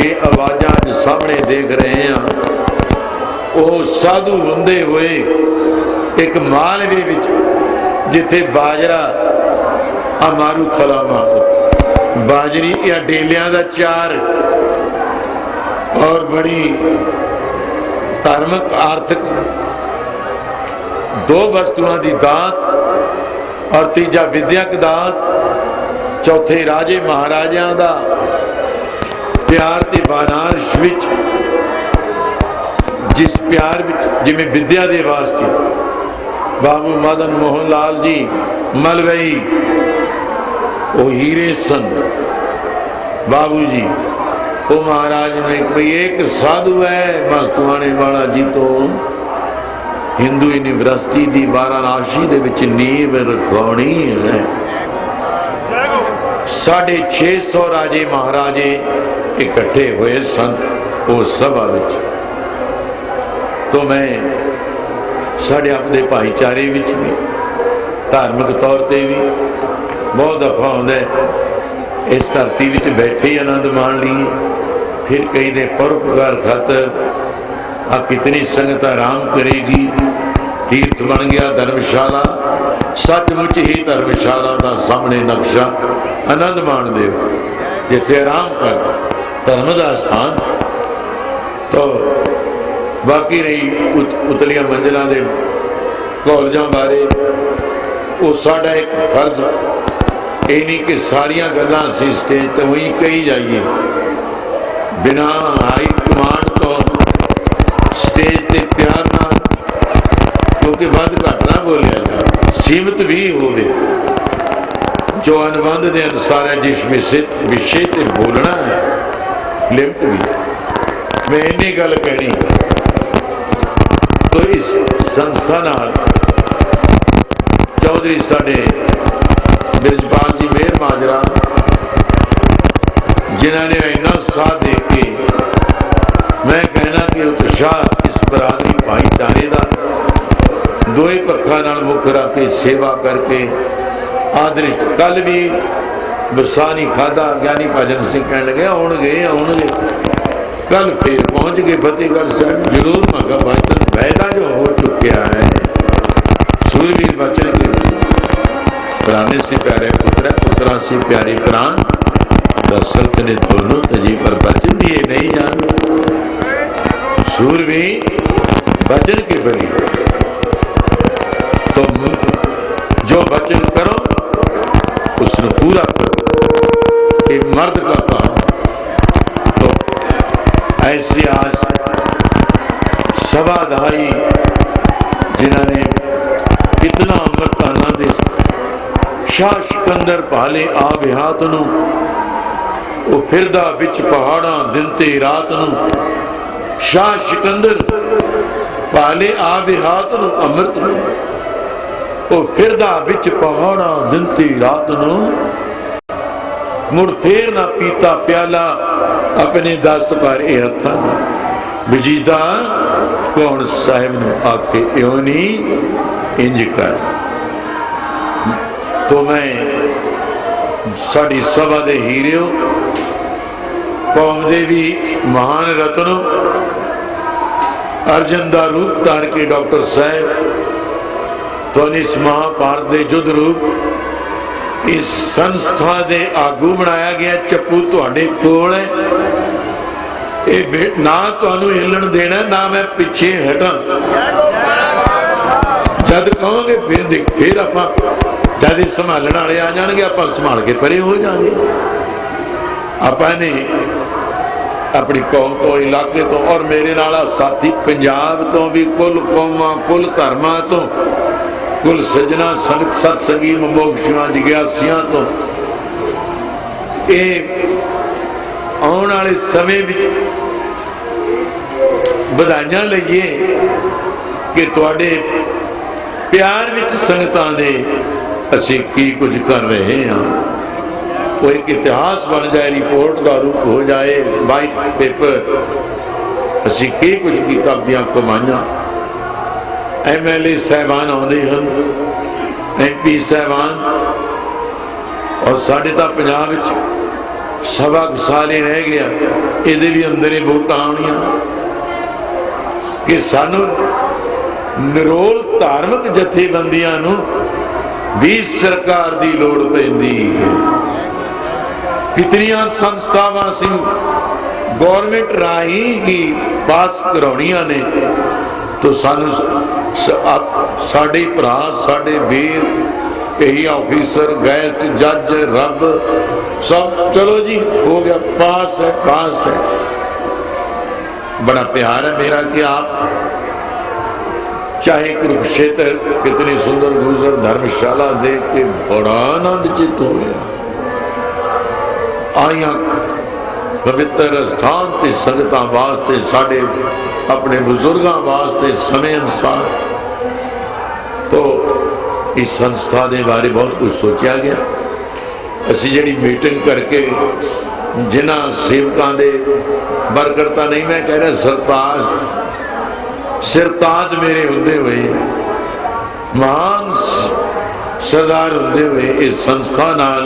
ये आवाज़ां अज सामने देख रहे हैं, वो साधु होंदे हुए एक मालवे विच जिथे बाजरा अमारू थलावा बाजरी या डेलियां का चार और बड़ी धार्मिक आर्थिक दो वस्तुओं की दात और तीजा विद्यक दात, चौथे राजे महाराजा का प्यार ते बनारस विच जिस प्यार जिमें विद्या के वास्ते बाबू मदन मोहन लाल जी मलवई वो हीरे सन। बाबू जी वो महाराज ने कोई एक साधु है मस्तवाने वाला जी तो हिंदू यूनिवर्सिटी की वाराणसी दे विच नींव रखानी है। 650 राजे महाराजे इकट्ठे हुए सन वो सभा विच। तो मैं साढ़े अपने भाईचारे विच भी धार्मिक तौर पर भी बहुत दफा होंदा है इस धरती विच बैठे ही आनंद मान लीए। फिर कई दे परोपकार खातर आ कितनी संगत आराम करेगी। तीर्थ बन गया धर्मशाला, सचमुच ही धर्मशाला का सामने नक्शा आनंद मान दे जिथे आराम कर धर्म का स्थान। तो बाकी रही उतलिया मंजिलों के कॉलेजों बारे वो साडा एक फर्ज ये नहीं कि सारिया गल्लां असीं स्टेज तो ही कही जाइए बिना हाई कमांड तो स्टेज ते प्यार ना, क्योंकि वध घट ना बोलिया जाए, सीमित भी होवे जो अनुबंध के अनुसार है। जिस विषय से बोलना है लिमिट भी। मैं इन्नी गल कहनी तो इस संस्था नाल चौधरी साडे ब्रिजपाल जी मेहर माजरा जिन्होंने इन्ना साथ दे के मैं कहना कि उत्साह इस बरादरी भाईचारे का दो ही पखा नाल मुख रख के सेवा करके आदृष्ट। कल भी बसा नहीं खादा, ज्ञानी भजन सिंह कह लगे आउणगे कल फिर पहुंच गए फतेहगढ़ साहब। जरूर मगा बचन वायदा जो हो चुका है। सूरवीर बचन के प्राणी से प्यारे पुत्र पुत्रा से प्यारे प्राण दशरथ ने दोनों तजी पर वचन दिए नहीं जान। सूरवीर वचन के बली तो जो वचन करो उसने पूरा करो। ये मर्द का काम। तो ऐसे आज सभाधाई जिन्होंने कितना अमृताना दे शाह सिकंदर भाले आ बिहात नू वो फिरदा बिच पहाड़ा दिन ते रात नू। शाह सिकंदर भाले आ बिहात नू अमृत नू वो फिरदा बिच पहाड़ा दिन ते रात नू। मुड़ फिर ना पीता प्याला अपने दस्त पर ए हथा बजीदा कौन साहिब नू आखे इं नहीं इंज कर। तो मैं साड़ी सभा दे हीरे कौम दे भी महान रत्न अर्जन का रूप धार के डॉक्टर साहब तो इस महाभारत के युद्ध रूप इस संस्था दे आगू बनाया गया। चप्पू तुहाडे कोल है ना तुहानू हिलन देना ना मैं पिछे हटा। जद कहोगे फिर आप जब संभालने वाले आ जाएंगे आप संभाल के परे हो जाएंगे। आपने अपनी कौम तो इलाके तो और मेरे नाल साथी पंजाब तो भी कुल कौमां कुल धर्मां तो कुल सजना सत्संगी मुमोक्षियां जिग्यासियां तो ये आने वाले समय में बधाइयां लईए कि तुहाडे प्यार विच संगतां दे असीं की कुछ कर रहे हैं। वो एक इतिहास बन जाए, रिपोर्ट का रूप हो जाए, वाइट पेपर असीं की कुछ कीता दियां कमाइयां। MLA साहबान आउंदे हन, MP साहबान और साडे तां पंजाब विच सवा साले रह गया इहदे भी अंदर ही वोटां आउणियां कि सानू निरोल धार्मिक जथेबंदियां नू भी सरकार की लोड़ पैंदी है कितनियां संस्थावां सी गौरमेंट राही ही पास कराउणियां ने, तो सानू साडे भरा साडे वीर यही ऑफिसर गैस्ट जज रब सब चलो जी हो गया, पास है पास है। बड़ा प्यार है मेरा कि आप चाहे कुरुक्षेत्र कितनी सुंदर गुजर धर्मशाला देख के बड़ा आनंद चित हो गया। आइया पवित्र स्थान ते संगतां वास्ते साडे अपने बुजुर्गां वास्ते समय अनुसार तो इस संस्था के बारे बहुत कुछ सोचा गया। असी जी मीटिंग करके जिन्होंने सेवकों के बरकरता नहीं, मैं कह रहा सिरताज मेरे होंदे हुए महान सरदार होंदे हुए इस संस्था नाल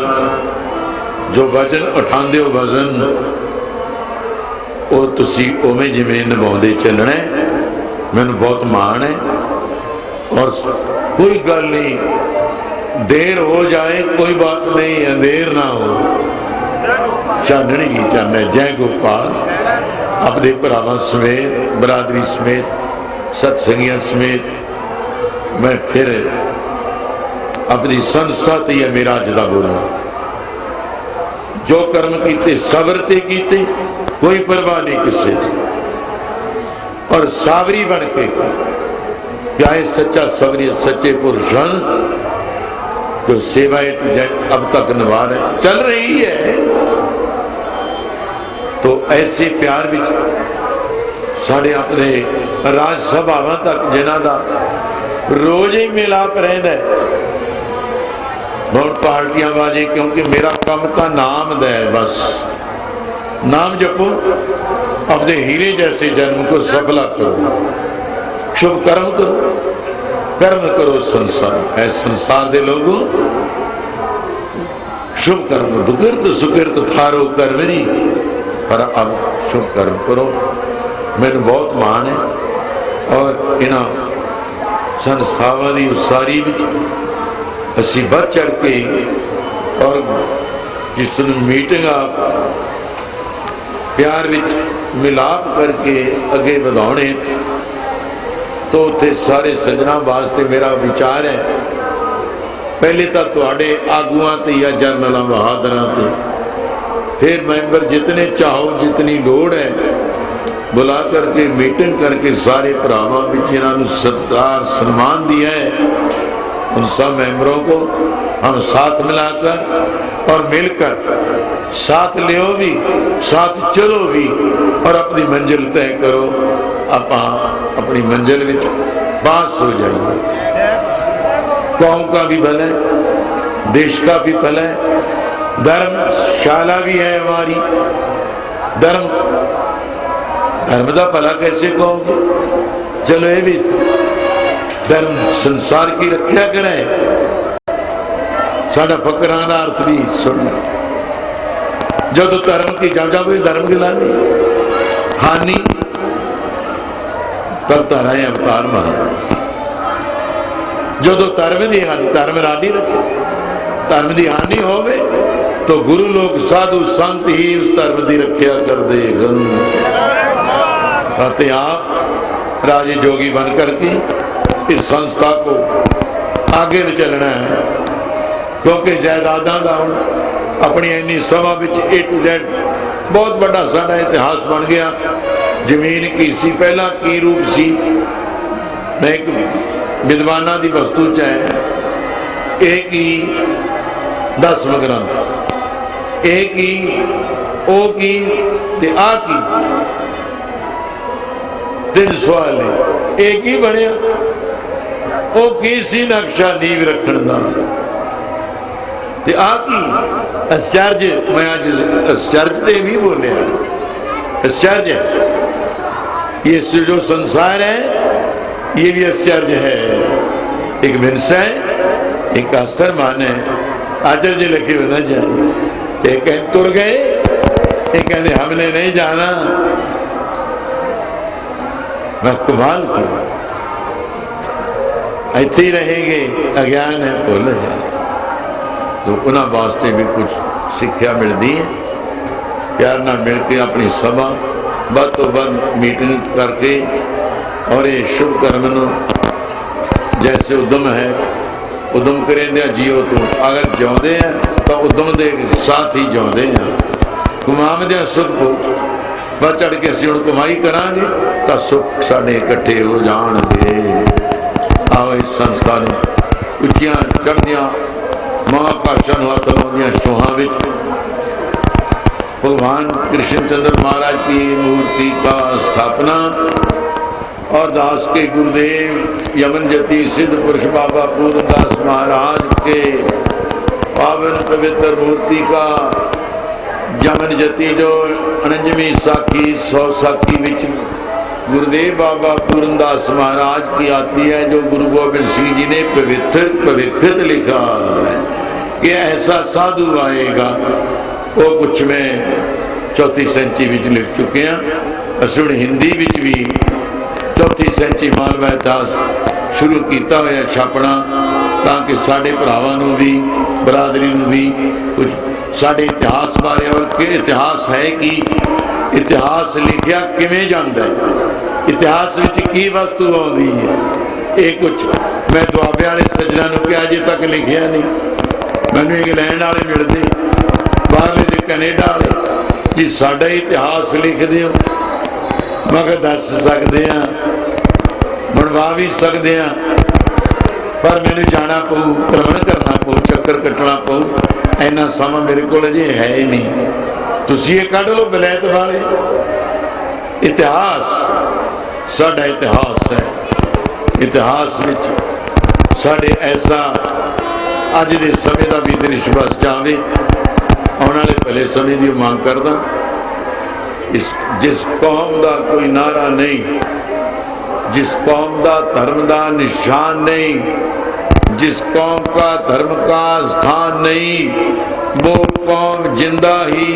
जो वजन उठाते हो वजन वो तुसी उवें जिवें निभाउंदे चलना है। मैनूं बहुत माण है और कोई गल नहीं, देर हो जाए कोई बात नहीं, अंधेर ना हो चाननी ही चाहना। जय गोपाल अपने भरावां समेत बरादरी समेत सत्संगियां समेत मैं फिर अपनी संस्था ते है मेरा अज दा बोलना। जो कर्म कीते सबर ते कीते, कोई परवाह नहीं किसी और सावरी बन के क्या है सच्चा सवरी सच्चे पुरुषन जो सेवाएं तुझे अब तक निभा रहे चल रही है। तो ऐसे प्यार विच साढ़े अपने राज सभावां तक जिन्हां दा रोज ही मिलाप रहिंदा है। बहुत पार्टियां बाजी क्योंकि मेरा काम तो नाम दा है, बस नाम जपो, अपने हीरे जैसे जन्म को सफला करो, शुभ कर्म करो, कर्म करो संसार है संसार दे लोगों शुभ कर्म दुकृत सुकृत थारो कर्मनी पर अब शुभ कर्म करो। मैंने बहुत मान है और इन्हां संस्थावां दी उसारी विच असीं बढ़ चढ़ के और जिस दिन मीटिंग आप प्यार विच मिलाप करके अगे बढ़ाने तो उत्थे सारे सजना वास्ते मेरा विचार है पहले तो तुहाडे आगुआं ते या जरनलां बहादरां ते, फिर मैंबर जितने चाहो जितनी लोड़ है बुला करके मीटिंग करके सारे भरावां विच इन्हां नूं सत्कार सम्मान दिया है। उन सब मेंबरों को हम साथ मिलाकर और मिलकर साथ लियो भी साथ चलो भी और अपनी मंजिल तय करो। आप अपनी मंजिल में पास हो जाएंगे। कौम का भी भला है, देश का भी भला है, धर्मशाला भी है हमारी। धर्म का भला कैसे कहोगे? चलो ये भी धर्म संसार की रक्षा करें। साडा फकरां दा अर्थ भी सुन जो तो धर्म की जा कोई धर्म गिलानी हानि तब ताराएं अवतार मार जो तो धर्म की हानि धर्म रानी रखे धर्म की हानि होवे तो गुरु लोग साधु संत ही उस धर्म की रक्षा कर दे। आप राजे जोगी बन करके इस संस्था को आगे भी चलना है क्योंकि जायदादा का हुण अपनी इन्नी सभा विच A to Z बहुत बड़ा साडा इतिहास बन गया। जमीन की सी पहला की रूप सी एक विद्वाना की वस्तु च है एक ही 10 ग्रंथ एक ही ओ की ते आ की 3 सवाल एक ही बनया ओ की सी नक्शा नींव रखण दा ते आ की आश्चर्य। मैं अज आश्चर्य ते भी बोले आश्चर्य ये जो संसार है ये भी आश्चर्य है। एक विंसा है एक अस्तर मान है आचार्य लिखे हो न जाए एक तुर गए एक कहते हमने नहीं जाना। मैं कमाल की इत्थे ही रहेंगे अज्ञान है भुल है तो उन्होंने वास्ते भी कुछ सिक्ख्या मिलती है। प्यार नाल मिल के अपनी सभा ਵੱਧ ਤੋਂ ਵੱਧ मीटिंग करके और ये शुभ कर्म नूं जैसे उद्यम है उद्यम करेंदे जियो तो अगर जिउंदे हैं तो उद्यम के साथ ही जिउंदे हैं कमावदे सुख भोग बस चढ़ के असीं हुण कमाई करांगे तो सुख साडे इकट्ठे हो जाणगे। आओ इस संस्था नूं उच्चियां चढ़दियां महाकाशां नूं हत्थ लाउंदियां छूहां विच भगवान कृष्ण चंद्र महाराज की मूर्ति का स्थापना और दास के गुरुदेव यमन जति सिद्ध पुरुष बाबा पूर्णदास महाराज के पावन पवित्र मूर्ति का यमन जति जो 49वीं साखी 100 साखी विच गुरुदेव बाबा पूर्णदास महाराज की आती है जो गुरु गोबिंद सिंह जी ने पवित्र लिखा है कि ऐसा साधु आएगा। वो कुछ मैं चौथी सेंचुरी विच लिख चुके हैं। असुण हिंदी विच भी चौथी सेंचुरी मालवा इतिहास शुरू किया होया छापना ताकि साढ़े भरावां नूं भी बरादरी नूं भी कुछ साढ़े इतिहास बारे और कि इतिहास है कि इतिहास लिखिया किवें जांदा है, इतिहास विच की वस्तु आउंदी है। ये कुछ मैं दुआबे वाले सज्जनां नूं कि अजे तक लिखिया नहीं। मैनूं इंग्लैंड वाले मिलदे बाहरले जे कनेडा वाले जी साडा इतिहास लिखदे हो। मैं कहा दस सकते हैं बनवा भी सकते हैं पर मैंने जाना पऊ भ्रमण करना पऊ चक्कर कटना पऊ इन्ना समा मेरे को अजे है ही नहीं। तुसीं ये कढ़ लो बलैत वाले इतिहास साडा इतिहास है। इतिहास विच साडे ऐसा अज दे समय का भी दृश बस जावे आने वाले पहले समय की मांग करदा। इस जिस कौम का कोई नारा नहीं, जिस कौम का धर्म का निशान नहीं, जिस कौम का धर्म का स्थान नहीं, वो कौम जिंदा ही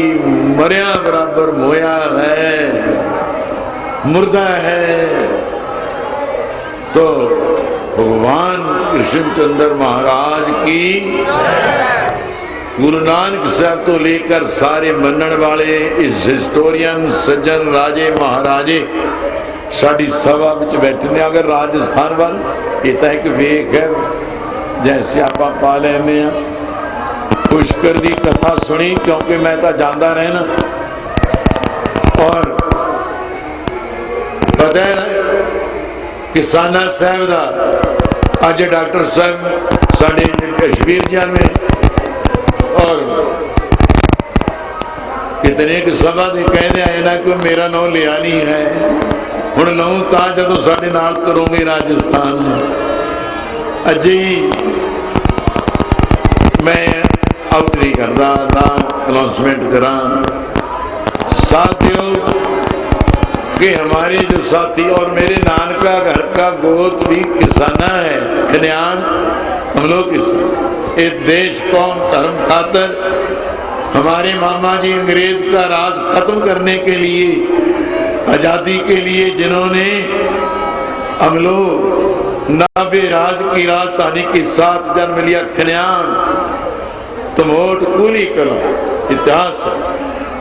मरिया बराबर मोया है, मुर्दा है। तो भगवान कृष्णचंद्र महाराज की गुरु नानक साहब तो लेकर सारे मनण वाले इस हिस्टोरियन सज्जन राजे महाराजे साड़ी सभा में बैठे ने। अगर राजस्थान वाल ये तो एक वेख है जैसे आप पा लेने पुष्कर की कथा सुनी क्योंकि मैं तो जाता रहना और पता है ना किसाना साहब का अज डॉक्टर साहब साढ़े कश्मीर जाने और कितने की सभा के कहने आए ना कि मेरा नाम लिया नहीं है हुण लऊं तां जदों साडे नाल तुरोगे राजस्थान अजे ही मैं आउट नहीं करता ना अनाउंसमेंट करा साथियों कि हमारे जो साथी और मेरे नानका घर का गोत्र भी किसाना है खन्यान हम लोग इस देश कौम धर्म खातर हमारे मामा जी अंग्रेज का राज खत्म करने के लिए आजादी के लिए जिन्होंने हम लोग नाबे राज की राजधानी के साथ जन्म लिया खन्यान तमोट कूली कला इतिहास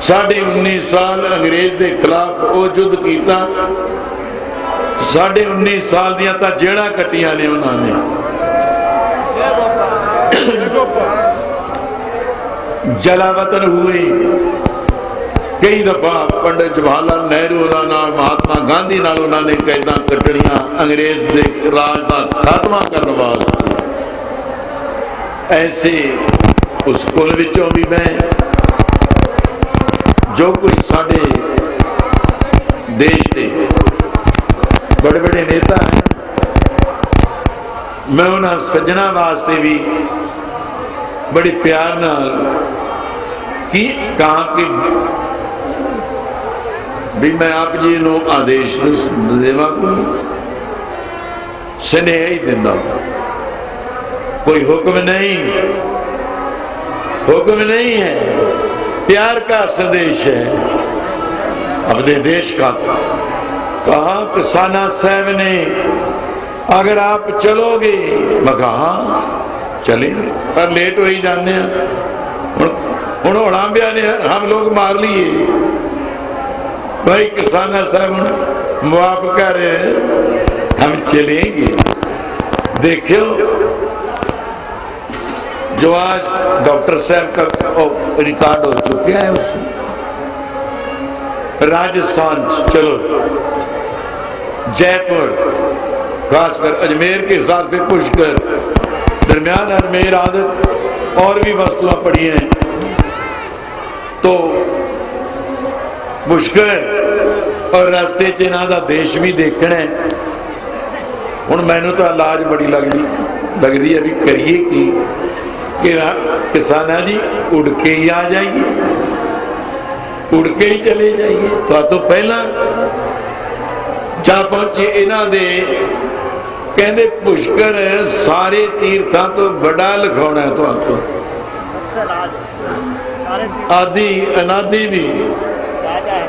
19.5 साल अंग्रेज के खिलाफ वो युद्ध किया 19.5 साल दियां तां जेड़ा कट्टियां ने उन्होंने जलावतन हुए कई दफा पंडित जवाहरलाल नेहरू महात्मा गांधी नाल उन्होंने कैदा कटनिया अंग्रेज के राज का खात्मा करने वास्ते। ऐसे उस कुल विचों भी मैं जो कोई साडे देश के बड़े बड़े नेता हैं मैं उन्होंने सज्जना वास्ते भी बड़े प्यार नाल की कहा कि भी मैं आप जी को आदेश देवा स्नेह ही दिंदा कोई हुक्म नहीं है प्यार का संदेश है अपने देश का। कहा किसाना साहब ने अगर आप चलोगे मैं कहा चले पर लेट हो ही जाने हुण हड़ाम्बिया ने हम लोग मार लिए, भाई किसाना साहब माफ कर, हम चलेंगे। देखियो जो आज डॉक्टर साहब का रिकॉर्ड हो चुका है, उसमें राजस्थान चलो, जयपुर, खासकर अजमेर के साथ में पुष्कर, दरमियान अजमेर आदत और भी वस्तुएं पड़ी हैं। तो पुष्कर और रास्ते च इन्हां दा देश भी देखना है। हुण मैनू तो लाज बड़ी लगती है भी करिए कि किसाना जी उड़ के ही आ जाइए, उड़ के ही चले जाइए। तो पहला जा पहुंचे इन्हां दे कहते पुष्कर सारे तीर्थां तो बड़ा लिखाउणा है तुहानू, आदि अनादि भी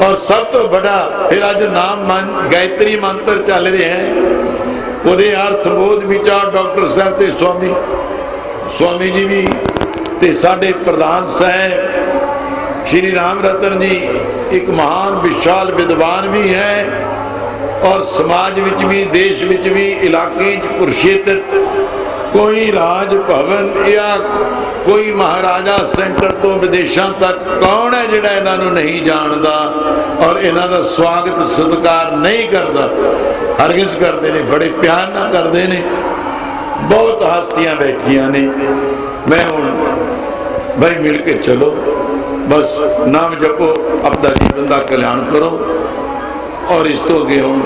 और सब तो बड़ा। फिर अज नाम गायत्री मंत्र चल रहे हैं, ਉਹਦੇ अर्थ बोध विचार डॉक्टर साहब ते स्वामी जी भी ते साडे प्रधान साहब श्री राम रतन जी एक महान विशाल विद्वान भी है और समाज विच भी देश विच भी इलाके कुरुक्षेत्र कोई राज भवन या कोई महाराजा सेंटर तो विदेशों तक कौन है जिहड़ा इन्हां नूं नहीं जानदा और इन्हां दा स्वागत सत्कार नहीं करता। हरगिज करते ने, बड़े प्यार नाल करते ने। बहुत हस्तियां बैठियां ने। मैं हुण भाई मिल के चलो, बस नाम जपो, अपना जीवन का कल्याण करो। और इस तो अगे हुण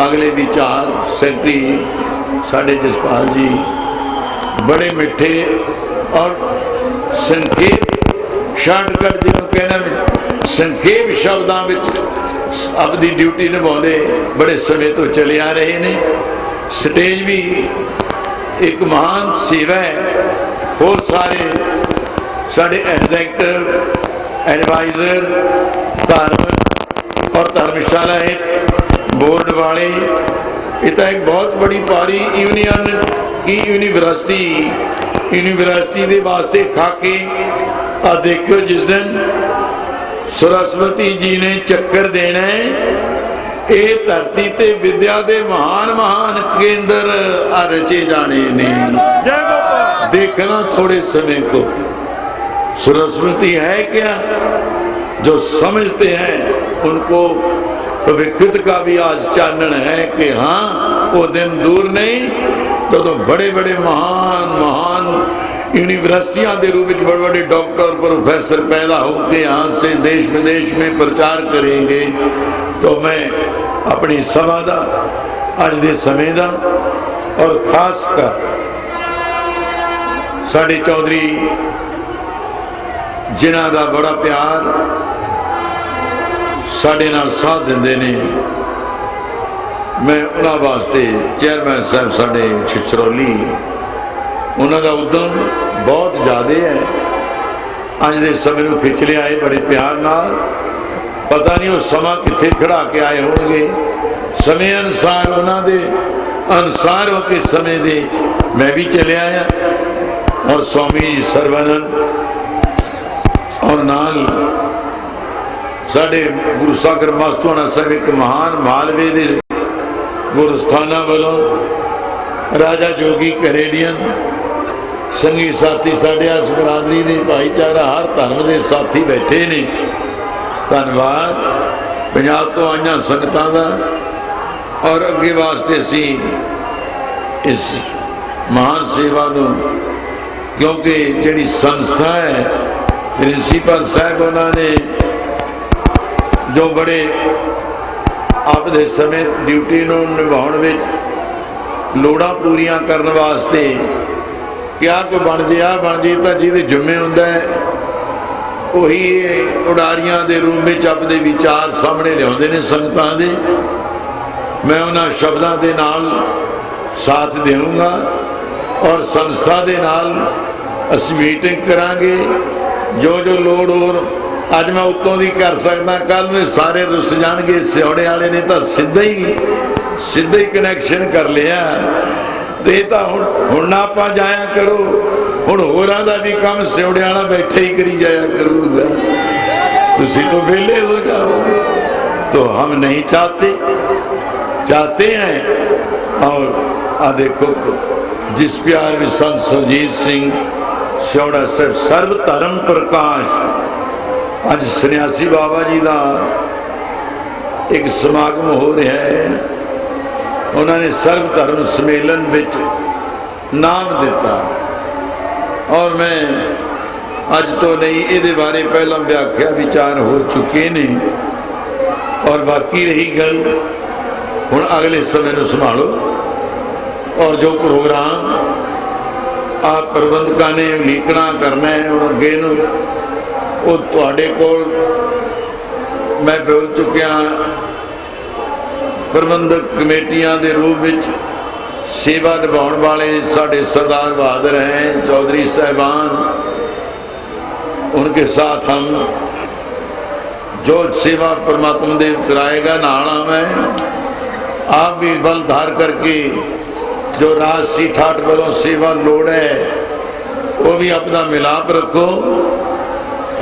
अगले विचार सैकटरी साडे जसपाल जी बड़े मिठे और संखेप शॉर्टकट जिन्हों कहना संखेप शब्दों में अपनी ड्यूटी निभाते बड़े समय तो चले आ रहे हैं। स्टेज भी एक महान सेवा है। और सारे साढ़े एग्जैक्टिव एडवाइजर धार्मिक और धर्मशाला बोर्ड वाले, ये तो एक बहुत बड़ी पारी यूनियन की यूनिवर्सिटी के वास्ते खाके आ देखो जिस दिन सरस्वती जी ने चक्कर देना है, ये धरती ते विद्या दे महान महान केंद्र रचे जाने ने। देखना थोड़े समय को सरस्वती है क्या, जो समझते हैं उनको भविष्य का भी आज चानन है कि हाँ वो दिन दूर नहीं तो बड़े बड़े महान महान यूनिवर्सिटियां के रूप में बड़े बड़े डॉक्टर प्रोफेसर पैदा होकर यहाँ से देश विदेश में प्रचार करेंगे। तो मैं अपनी सभा का अज के समय का और खास कर साढ़े चौधरी जिन्हां दा बड़ा प्यार साढ़े नाल साथ देंदे ने, मैं उन्हां वास्ते चेयरमैन साहब साढ़े छिछरौली उन्हां दा उद्यम बहुत ज़्यादा है। अज के समय में खिंच लिया है बड़े प्यार नाल। पता नहीं वो समा कित्थे खड़ा के आए होंगे, समय अनुसार उन्होंने अनुसार होकर समय दे मैं भी चले आया और स्वामी सर्वानंद और नाल साढ़े गुरु सागर मास्टोना साहब एक महान मालवे के गुरस्थाना वालों राजा जोगी कैनेडियन संगी साथी साढ़े इस बरादरी के भाईचारा हर धर्म के साथी बैठे ने। धन्यवाद पंजाब तो आईया संगतां दा और अगे वास्ते असी इस महान सेवा को, क्योंकि जिहड़ी संस्था है प्रिंसीपल साहब उन्होंने जो बड़े आपदे समय ड्यूटी निभाउण विच लोड़ां पूरियां करने वास्ते क्या कोई बन जाए तो जिहदे जिम्मे हुंदा है वही उडारियां दे रूप में अपने विचार सामने लियाउंदे ने संगतां दे। मैं उन्हां शब्दां दे नाल साथ देऊँगा और संस्था दे नाल असीं मीटिंग करांगे। जो जो लोड़ और अज मैं उत्तों दी कर सकदा, कल में सारे रुस जाणगे। सियोड़े वाले ने तो सीधा ही कनैक्शन कर लिया। तो ये तो हुण ना आपां जाया करो, हुण होरां दा भी काम सिवड़े वाला बैठे ही करी जाया करूगा, तुसी तो वेले हो जाओगे। तो हम नहीं चाहते, चाहते हैं। और आ देखो जिस प्यार में संत सुरजीत सिंह सियोड़ा साहब सर्व धर्म प्रकाश, अज सन्यासी बाबा जी का एक समागम हो रहा है। उन्होंने सर्व धर्म सम्मेलन विच नाम दिता और मैं अज तो नहीं ये बारे पहला व्याख्या विचार हो चुके ने। और बाकी रही गल हुण अगले समय को संभालो और जो प्रोग्राम आप प्रबंधकों ने लीकना करना है और अगे वो तुहाडे कोल मैं बोल चुकिया। प्रबंधक कमेटियां के रूप में सेवा निभाने वाले साडे सरदार बहादुर हैं, चौधरी साहबान, उनके साथ हम जो सेवा परमात्मा देव कराएगा नाला में आप भी बल धार करके जो राजसी ठाठ वालों सेवा लोड़ है वो भी अपना मिलाप रखो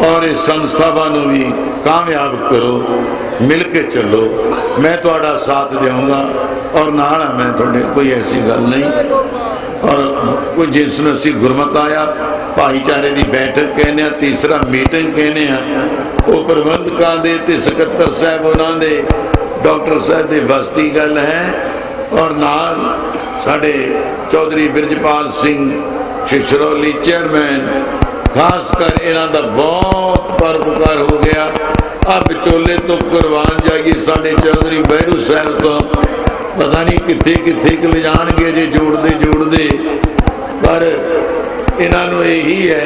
और इस संस्थावां नूं भी कामयाब करो, मिल के चलो। मैं तुहाडा साथ दूंगा और नाल मैं थोड़े, कोई ऐसी गल नहीं। और कोई जिसनूं असीं गुरमत आया भाईचारे की बैठक कहने, तीसरा मीटिंग कहने, वो प्रबंधकों के ते सकत्तर साहब उन्होंने डॉक्टर साहब की बस्ती गल है। और नाल साडे चौधरी बिरजपाल सिंह छिछरौली चेयरमैन, खास कर इन्हों का बहुत परोपकार हो गया। अब विचोले तो करवान जाइए साडे चौधरी बहरू साहब तो पता नहीं कित्थे कित्थे ले जाणगे जे जोड़ते जोड़ते, पर इन्हों यही है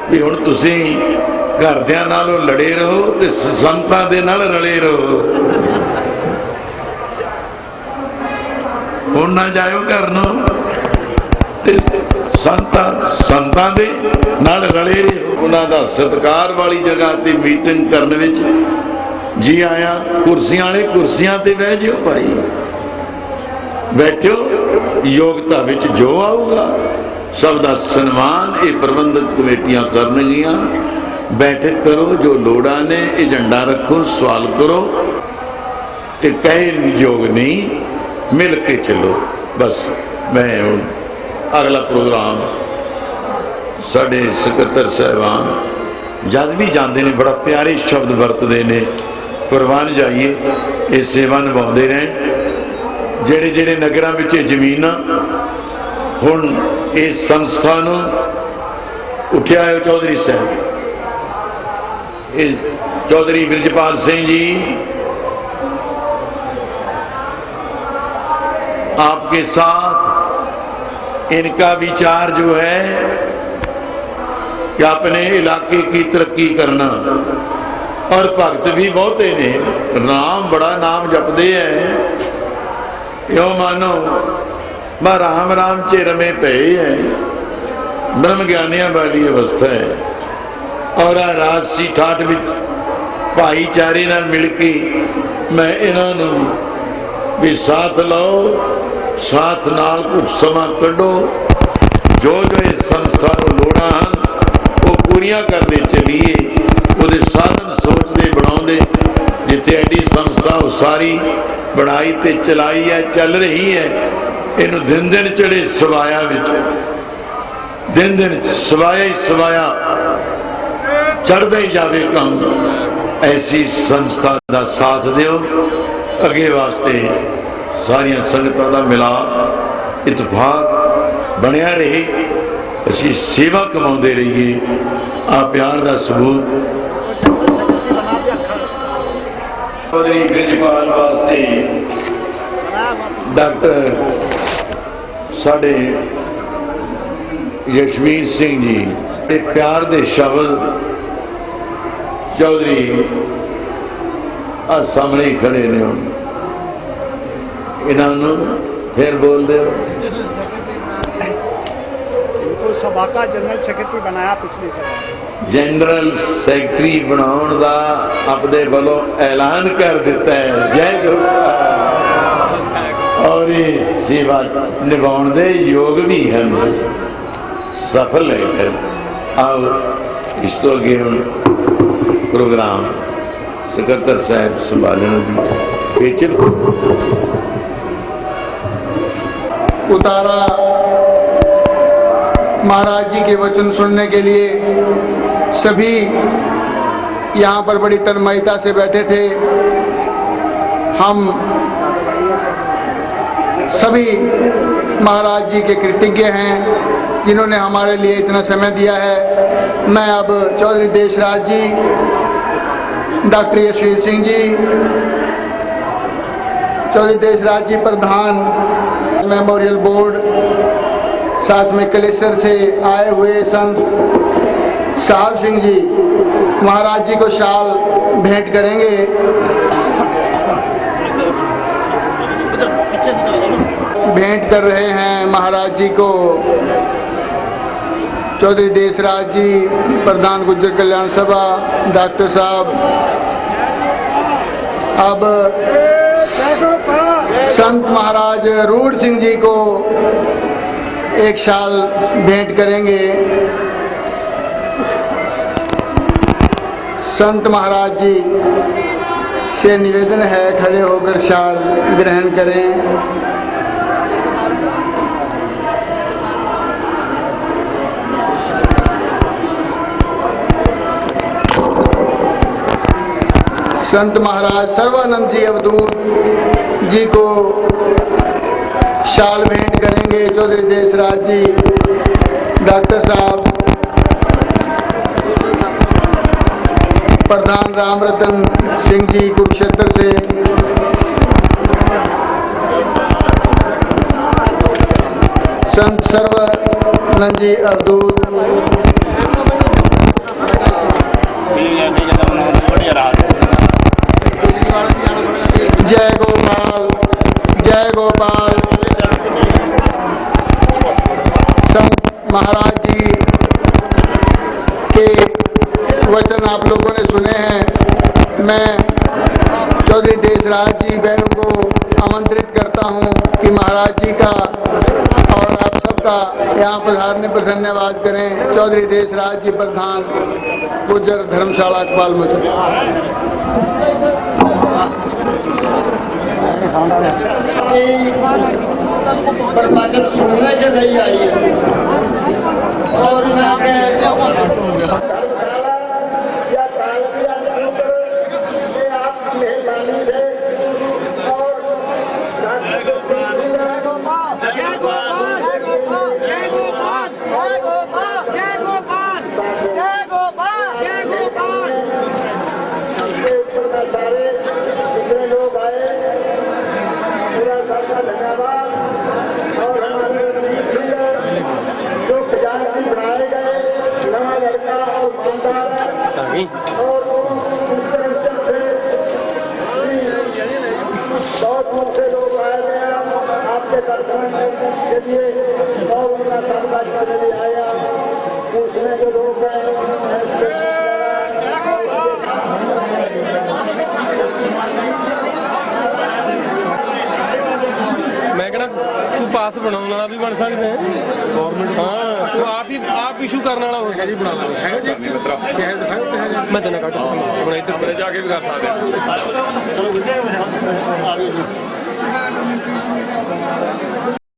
भी हुण तुसीं घरदियां नालों लड़े रहो ते संतां दे नाल रले रहो। हुण ना जाओ घर नूं ते संतां दे नाल रले रहो। उन्हां दा सत्कार वाली जगह ते मीटिंग करन विच जी आया। कुर्सियां वाले कुर्सियां ते बह जिओ भाई, बैठो, योग्यता विच जो आऊगा सब का सन्मान ये प्रबंधक कमेटियां करनगियां। बैठक करो, जो लोड़ा ने एजेंडा रखो, सवाल करो, ये कहे योग नहीं, मिल के चलो। बस मैं अगला प्रोग्राम साढ़े सकत्तर साहबान जद भी जाते हैं बड़ा प्यारे शब्द वरतते हैं, कुरबान जाइए ये सेवा निभाते रहें। जेड़े जेड़े नगरां विच जमीन हुण इस संस्था नूं उठिया है चौधरी साहब, चौधरी बिरजपाल सिंह जी आपके साथ इनका विचार जो है कि अपने इलाके की तरक्की करना। और भगत भी बहुते ने, नाम बड़ा नाम जपते हैं, यो मानो मैं राम राम च रमे पे है, ब्रह्म ज्ञानियों वाली अवस्था है। और राजसी ठाठ भी भाईचारे नाल मिल के मैं इन्हों भी साथ लाओ, साथ नाल कुछ समा कढ़ो, जो जो इस संस्था को लोड़ा हैं वो पूरियां करते चलीए। वो साधन सोचते बनाते, जिथे एडी संस्था सारी बनाई ते चलाई है, चल रही है, इनू दिन दिन चढ़े सवाया विच, दिन दिन सवाया ही सवाया चढ़ता ही जाए काम। ऐसी संस्था का साथ दिओ, अगे वास्ते सारिया संगतां दा मिलाप इतफाक बनया रहे, असी सेवा कमाते रहिए। आ प्यार का सबूत चौधरी बिरजपाल वास्ते डॉक्टर साढ़े यशमीर सिंह जी प्यार के शब्द चौधरी सामने ही खड़े ने, इन्हों फिर बोल दो। सभा का जनरल सेक्रेटरी बनाया पिछली सभा, जनरल सैकटरी बनाने का अपने वालों ऐलान कर दिता है। जय गुरु। और ये सेवा निभाने के योग भी हैं, सफल है और इस तो अगे हम प्रोग्राम सकत्तर साहब संभालने की खेचल उतारा। महाराज जी के वचन सुनने के लिए सभी यहाँ पर बड़ी तन्मयता से बैठे थे। हम सभी महाराज जी के कृतज्ञ हैं जिन्होंने हमारे लिए इतना समय दिया है। मैं अब चौधरी देशराज जी, डॉक्टर यशवीर सिंह जी, चौधरी देशराज जी प्रधान मेमोरियल बोर्ड, साथ में कलेसर से आए हुए संत साहब सिंह जी महाराज जी को शाल भेंट करेंगे। भेंट कर रहे हैं महाराज जी को चौधरी देशराज जी, प्रधान गुज्जर कल्याण सभा, डॉक्टर साहब। अब संत महाराज रूढ़ सिंह जी को एक शाल भेंट करेंगे। संत महाराज जी से निवेदन है खड़े होकर शाल ग्रहण करें। संत महाराज सर्वानंद जी अवधूत जी को शाल भेंट करेंगे। चौधरी देशराज जी, डॉक्टर साहब, प्रधान रामरतन सिंह जी कुरुक्षेत्र से, संत सर्वानंद जी अवधूत, जय गोपाल, जय गोपाल। संत महाराज जी के वचन आप लोगों ने सुने हैं। मैं चौधरी देशराज जी बहनों को आमंत्रित करता हूं कि महाराज जी का और आप सबका यहाँ पधारने पर धन्यवाद करें। चौधरी देशराज जी प्रधान गुज्जर धर्मशाला अकबाल मजूर। प्रवचन सुनने के लिए आई है और बहुत से लोग आए हैं आपके दर्शन के लिए और उनका सम्मान करने लिए आया पूछने के लोग मैं कहना तू पास बनाने वाला भी बन सकते हैं गवर्नमेंट। हाँ तो आप इशू करने वाला हो जी बना ला मैं तेना कट बना इधर जाके भी कर सकते हैं।